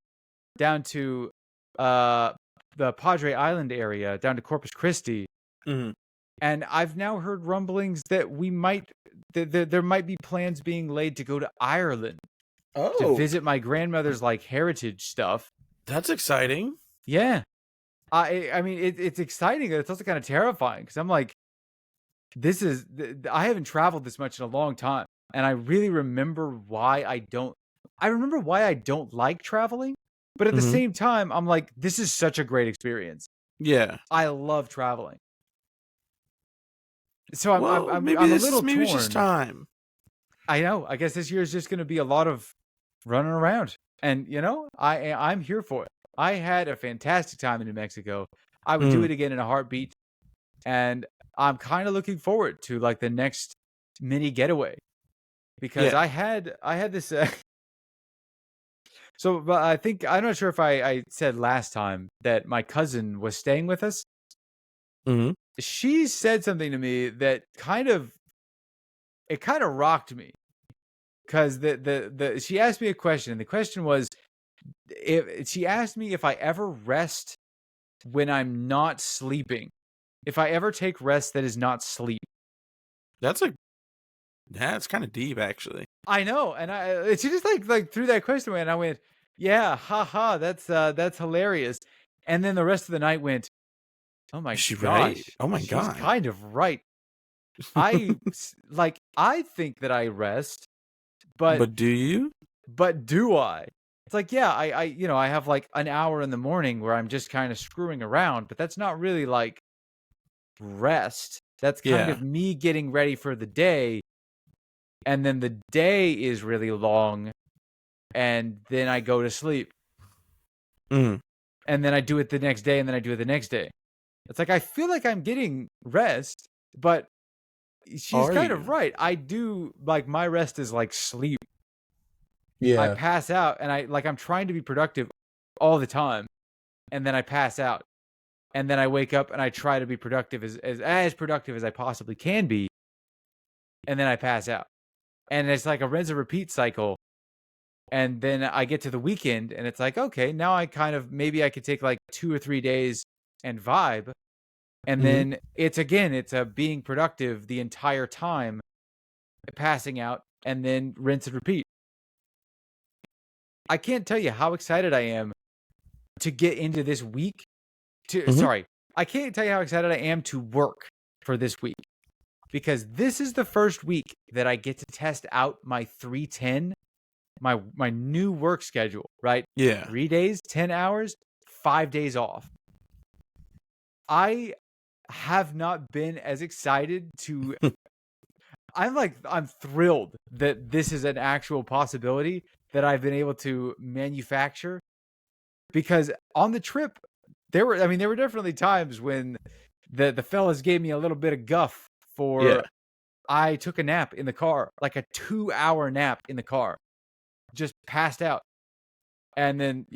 down to the Padre Island area, down to Corpus Christi. And I've now heard rumblings that there might be plans being laid to go to Ireland to visit my grandmother's like heritage stuff. That's exciting. Yeah. I mean, it's exciting. It's also kind of terrifying because I'm like, I haven't traveled this much in a long time. And I really remember why I don't like traveling. But at the same time, I'm like, this is such a great experience. Yeah. I love traveling. So I'm a little torn. Maybe it's just time. I know. I guess this year is just going to be a lot of running around. And, I'm here for it. I had a fantastic time in New Mexico. I would do it again in a heartbeat. And I'm kind of looking forward to like the next mini getaway. Because I had this... So but I'm not sure if I said last time that my cousin was staying with us. She said something to me that kind of rocked me because she asked me a question. And the question was, she asked me if I ever rest when I'm not sleeping, if I ever take rest that is not sleep. That's kind of deep, actually. I know, and she just like threw that question away, and I went, yeah, haha, that's hilarious. And then the rest of the night went, oh my gosh, she right? Oh my god, she's kind of right. I think that I rest, but do you? But do I? It's like, yeah, I have like an hour in the morning where I'm just kind of screwing around, but that's not really like rest. That's kind of me getting ready for the day. And then the day is really long, and then I go to sleep. And then I do it the next day, and then I do it the next day. It's like I feel like I'm getting rest, but she's kind of right. I do, like, my rest is like sleep. Yeah. I pass out, and I'm trying to be productive all the time, and then I pass out. And then I wake up, and I try to be productive as productive as I possibly can be, and then I pass out. And it's like a rinse and repeat cycle. And then I get to the weekend and it's like, okay, now maybe I could take like 2 or 3 days and vibe. And then it's being productive the entire time, passing out, and then rinse and repeat. I can't tell you how excited I am to get into this week. I can't tell you how excited I am to work for this week. Because this is the first week that I get to test out my 310, my new work schedule, right? Yeah. 3 days, 10 hours, 5 days off. I have not been as excited to I'm thrilled that this is an actual possibility that I've been able to manufacture, because on the trip there were definitely times when the fellas gave me a little bit of guff Yeah. for I took a nap in the car, like a 2-hour nap in the car, just passed out. And then,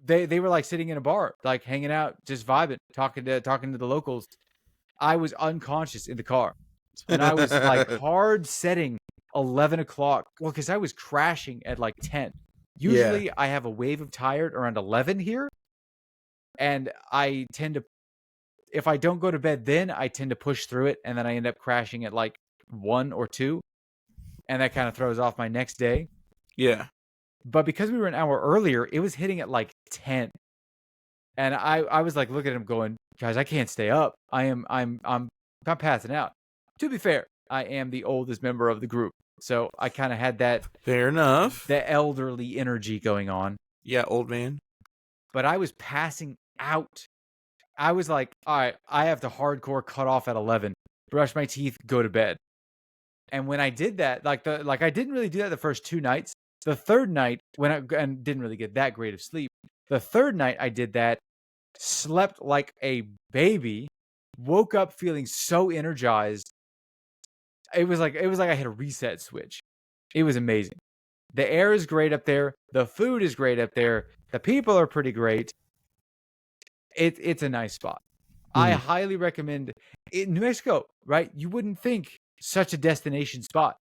they were like sitting in a bar, like hanging out, just vibing, talking to the locals. I was unconscious in the car, and I was like hard setting 11 o'clock. Well, because I was crashing at like 10. Usually I have a wave of tired around 11 here, and I tend to, if I don't go to bed then, I tend to push through it, and then I end up crashing at like 1 or 2, and that kind of throws off my next day. Yeah. But because we were an hour earlier, it was hitting at like 10. And I was like looking at him going, guys, I can't stay up. I'm passing out. To be fair, I am the oldest member of the group, so I kind of had that fair enough, the elderly energy going on. Yeah, old man. But I was passing out. I was like, all right, I have to hardcore cut off at 11, brush my teeth, go to bed. And when I did that, like I didn't really do that the first 2 nights. The third night, and didn't really get that great of sleep. The third night I did that, slept like a baby, woke up feeling so energized. It was like I had a reset switch. It was amazing. The air is great up there. The food is great up there. The people are pretty great. It's a nice spot. I highly recommend it. New Mexico, right? You wouldn't think such a destination spot.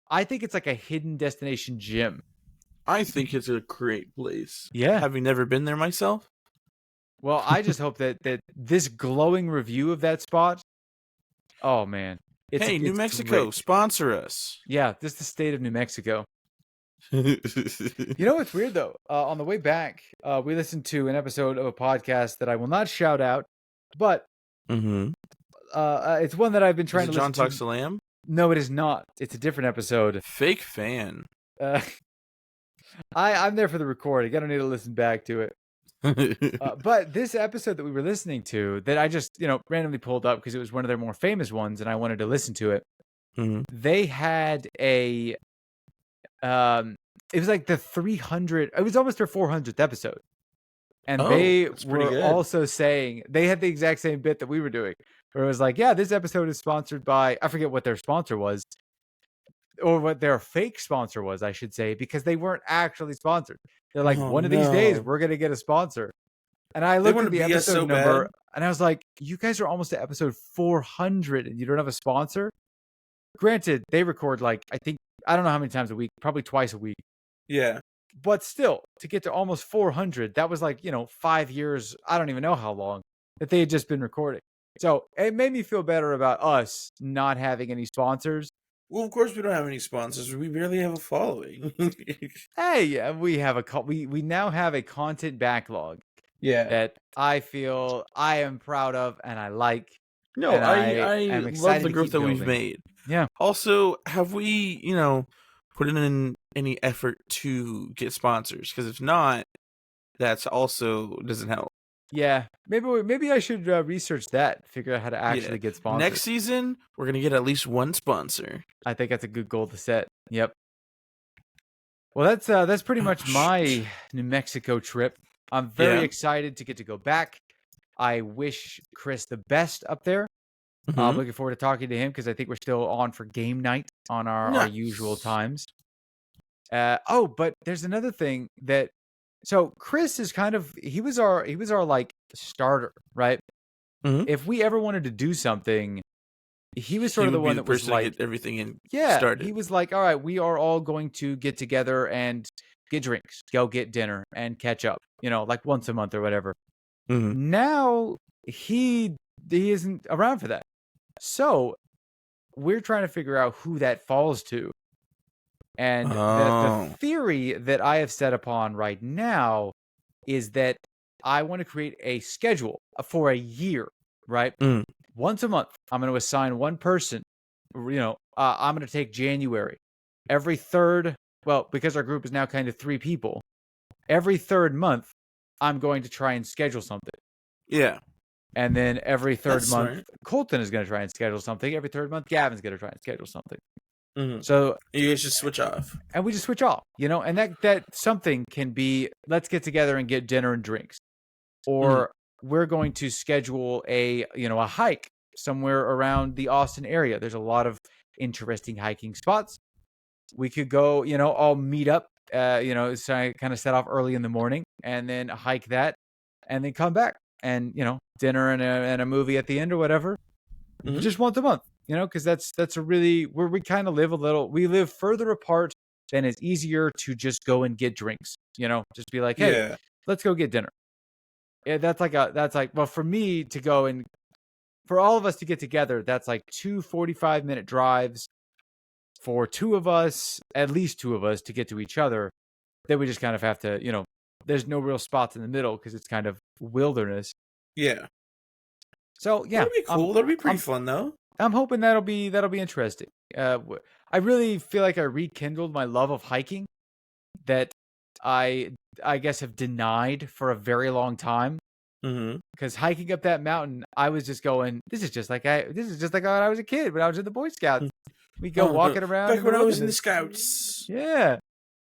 I think it's like a hidden destination gym. I think it's a great place. Yeah. Having never been there myself. Well, I just hope that this glowing review of that spot. Oh man. Hey, New Mexico, great. Sponsor us. Yeah, this is the state of New Mexico. You know what's weird though? On the way back, we listened to an episode of a podcast that I will not shout out, but it's one that I've been trying to listen to. John Talks to Lamb? No, it is not. It's a different episode. Fake fan. I'm there for the recording. I don't need to listen back to it. But this episode that we were listening to, that I just randomly pulled up because it was one of their more famous ones, and I wanted to listen to it. They had a, it was like the 300. It was almost their 400th episode, and they were also saying they had the exact same bit that we were doing, where it was like, yeah, this episode is sponsored by, I forget what their sponsor was, or what their fake sponsor was, I should say, because they weren't actually sponsored. They're like, one of these days we're going to get a sponsor. And I looked at the episode number and I was like, you guys are almost to episode 400 and you don't have a sponsor? Granted, they record like, I don't know how many times a week, probably twice a week. Yeah. But still, to get to almost 400, that was like, 5 years, I don't even know how long, that they had just been recording. So it made me feel better about us not having any sponsors. Well, of course we don't have any sponsors. We barely have a following. Hey, we have we now have a content backlog. Yeah. That I feel I am proud of and I like. No, I love the growth that we've made. Yeah. Also, have we, put in any effort to get sponsors? Because if not, that's also doesn't help. Yeah, maybe I should research that, figure out how to actually get sponsors. Next season, we're gonna get at least one sponsor. I think that's a good goal to set. Yep. Well, that's pretty much my New Mexico trip. I'm very excited to get to go back. I wish Chris the best up there. I'm looking forward to talking to him because I think we're still on for game night on our usual times. But there's another thing that. So Chris is he was our like starter, right? If we ever wanted to do something, he was sort of the one that was like get everything in. Yeah, started. He was like, all right, we are all going to get together and get drinks, go get dinner, and catch up. Like once a month or whatever. Now he isn't around for that, so we're trying to figure out who that falls to. And the theory that I have set upon right now is that I want to create a schedule for a year, right? Once a month, I'm going to assign one person. I'm going to take January. Every third, because our group is now kind of 3 people, every third month, I'm going to try and schedule something. Yeah. And then every third That's month, smart. Colton is going to try and schedule something. Every third month, Gavin's going to try and schedule something. Mm-hmm. So you guys just switch off. And we just switch off, and that something can be, let's get together and get dinner and drinks. Or we're going to schedule a hike somewhere around the Austin area. There's a lot of interesting hiking spots. We could go, all meet up, so kind of set off early in the morning and then hike that and then come back and, dinner and a movie at the end or whatever. Just once a month, because that's a really, where we kind of we live further apart than it's easier to just go and get drinks, just be like, hey, let's go get dinner. Yeah, well, for me to go and for all of us to get together, that's like 2 45-minute drives for at least two of us to get to each other. Then we just kind of have to, there's no real spots in the middle because it's kind of wilderness. Yeah. So yeah, that'll be cool. That'll be pretty fun though. I'm hoping that'll be interesting. I really feel like I rekindled my love of hiking that I guess have denied for a very long time. Because hiking up that mountain, I was just going, this is just like when I was a kid, when I was in the Boy Scouts. We go walking around. Back when I was in the Scouts. Yeah.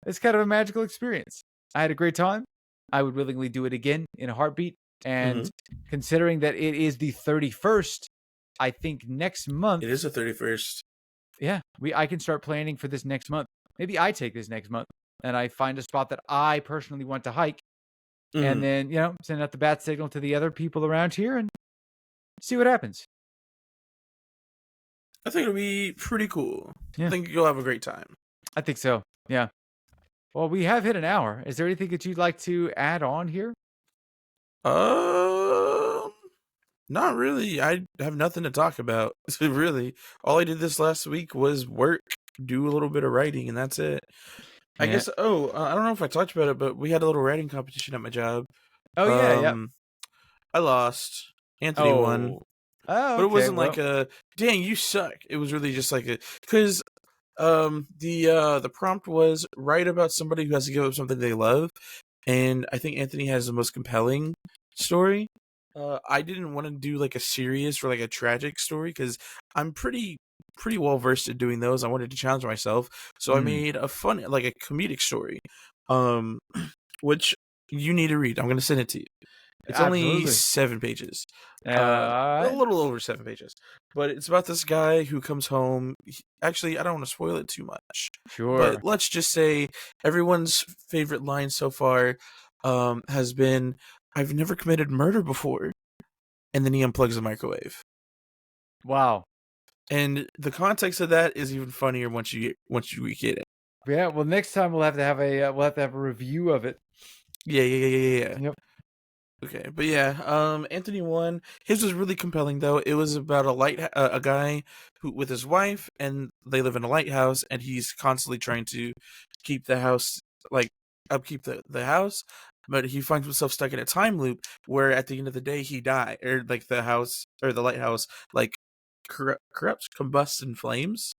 It's kind of a magical experience. I had a great time. I would willingly do it again in a heartbeat. And considering that it is the 31st, I think next month. It is the 31st. Yeah. I can start planning for this next month. Maybe I take this next month and I find a spot that I personally want to hike. And then, send out the bat signal to the other people around here and see what happens. I think it'll be pretty cool. Yeah. I think you'll have a great time. I think so. Yeah. Well, we have hit an hour. Is there anything that you'd like to add on here? Not really. I have nothing to talk about. Really. All I did this last week was work, do a little bit of writing, and that's it. I guess, I don't know if I talked about it, but we had a little writing competition at my job. Oh, yeah. I lost. Anthony won. Oh, but it wasn't like dang, you suck. It was really just like because the prompt was write about somebody who has to give up something they love. And I think Anthony has the most compelling story. I didn't want to do like a serious or like a tragic story because I'm pretty well versed at doing those. I wanted to challenge myself, so I made a fun, like a comedic story, which you need to read. I'm going to send it to you. It's only 7 pages, a little over 7 pages, but it's about this guy who comes home. Actually, I don't want to spoil it too much. Sure, but let's just say everyone's favorite line so far has been, "I've never committed murder before," and then he unplugs the microwave. Wow. And the context of that is even funnier once you get it. Yeah, well, next time we'll have to have a review of it. Yeah. Yep. Okay, but yeah, Anthony won. His was really compelling though. It was about a guy who with his wife, and they live in a lighthouse, and he's constantly trying to keep the house upkeep the house, but he finds himself stuck in a time loop where at the end of the day he dies, or like the house or the lighthouse combusts in flames.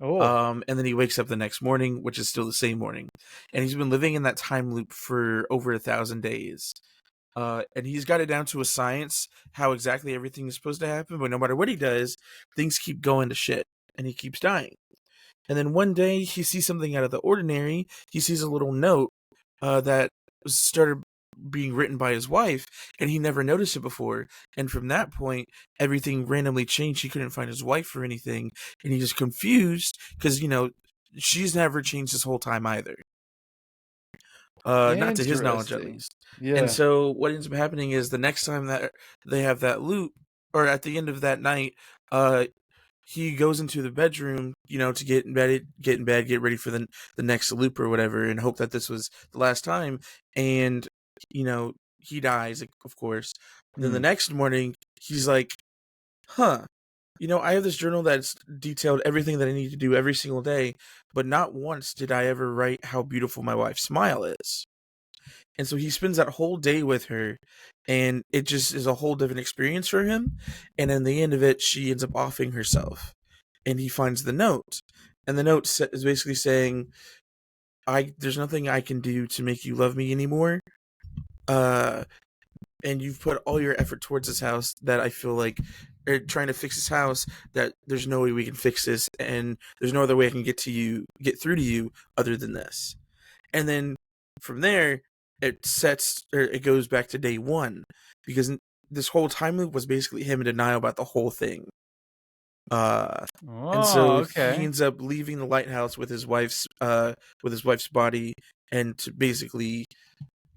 And then he wakes up the next morning, which is still the same morning, and he's been living in that time loop for over 1,000 days. And he's got it down to a science how exactly everything is supposed to happen, but no matter what he does, things keep going to shit, and he keeps dying. And then one day he sees something out of the ordinary. He sees a little note that started being written by his wife, and he never noticed it before. And from that point, everything randomly changed. He couldn't find his wife or anything, and he's confused because she's never changed this whole time either. Not to his knowledge, at least. Yeah. And so what ends up happening is the next time that they have that loop, or at the end of that night, he goes into the bedroom, to get in bed, get ready for the next loop or whatever, and hope that this was the last time. And he dies, of course. Then the next morning, he's like, "Huh, I have this journal that's detailed everything that I need to do every single day, but not once did I ever write how beautiful my wife's smile is." And so he spends that whole day with her, and it just is a whole different experience for him. And in the end of it, she ends up offing herself, and he finds the note. And the note is basically saying, there's nothing I can do to make you love me anymore. and you've put all your effort towards this house that I feel like trying to fix this house, that there's no way we can fix this, and there's no other way I can get through to you other than this. And then from there, it goes back to day one, because this whole time loop was basically him in denial about the whole thing. And so he ends up leaving the lighthouse with his wife's body, and to basically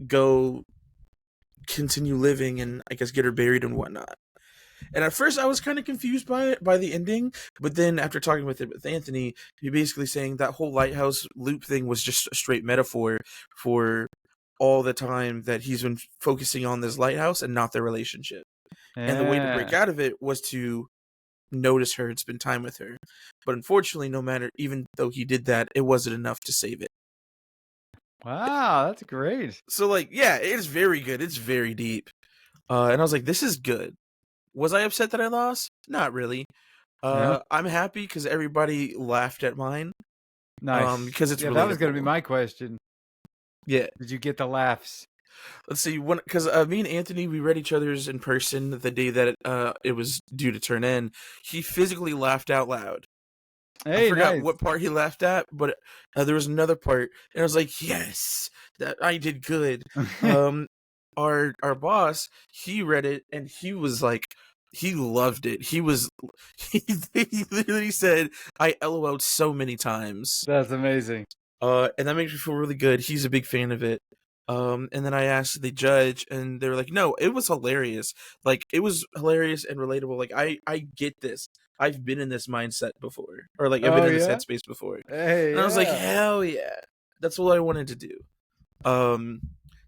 go continue living and I guess get her buried and whatnot. And at first I was kind of confused by the ending, but then after talking with Anthony, he basically saying that whole lighthouse loop thing was just a straight metaphor for all the time that he's been focusing on this lighthouse and not their relationship. Yeah. And the way to break out of it was to notice her and spend time with her. But unfortunately, even though he did that, it wasn't enough to save it. Wow, that's great. So like, yeah, it is very good. It's very deep. And I was like, this is good. Was I upset that I lost? Not really. Yeah. I'm happy because everybody laughed at mine. Nice. Because it's relatable. That was going to be my question. Yeah. Did you get the laughs? Let's see. Because me and Anthony, we read each other's in person the day that it was due to turn in. He physically laughed out loud. Hey, I forgot what part he laughed at, but there was another part, and I was like, "Yes, that I did good." Our boss, he read it, and he was like, he loved it. He literally said, "I LOL'd so many times." That's amazing. And that makes me feel really good. He's a big fan of it. And then I asked the judge, and they were like, "No, it was hilarious. Like, it was hilarious and relatable. Like, I get this. I've been in this mindset before, or like I've been in this headspace before." Hey, and I was like, "Hell yeah, that's what I wanted to do."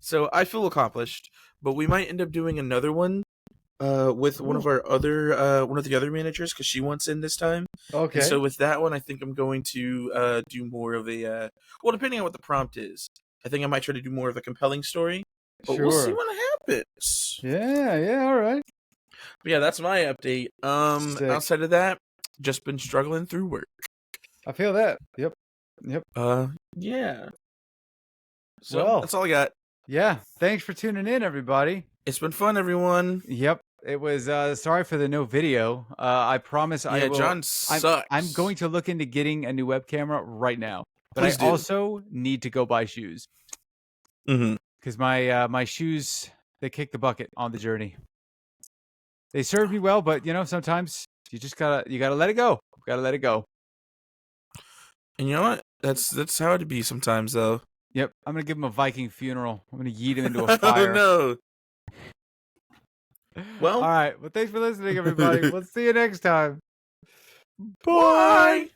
So I feel accomplished, but we might end up doing another one with one of the other managers, because she wants in this time. Okay. And so with that one, I think I'm going to do more of a well, depending on what the prompt is. I think I might try to do more of a compelling story, but we'll see what happens. Yeah, all right. But yeah, that's my update. Sick. Outside of that, just been struggling through work. I feel that. Yep. Yeah. So that's all I got. Yeah. Thanks for tuning in, everybody. It's been fun, everyone. Yep. It was sorry for the no video. I promise I will. John sucks. I'm going to look into getting a new web camera right now. But Please I also need to go buy shoes. Because my shoes, they kick the bucket on the journey. They served me well, but sometimes you just gotta let it go. Gotta let it go. And you know what? That's how it'd be sometimes, though. Yep. I'm gonna give him a Viking funeral. I'm gonna yeet him into a fire. Oh no. Well, all right. Well, thanks for listening, everybody. We'll see you next time. Bye.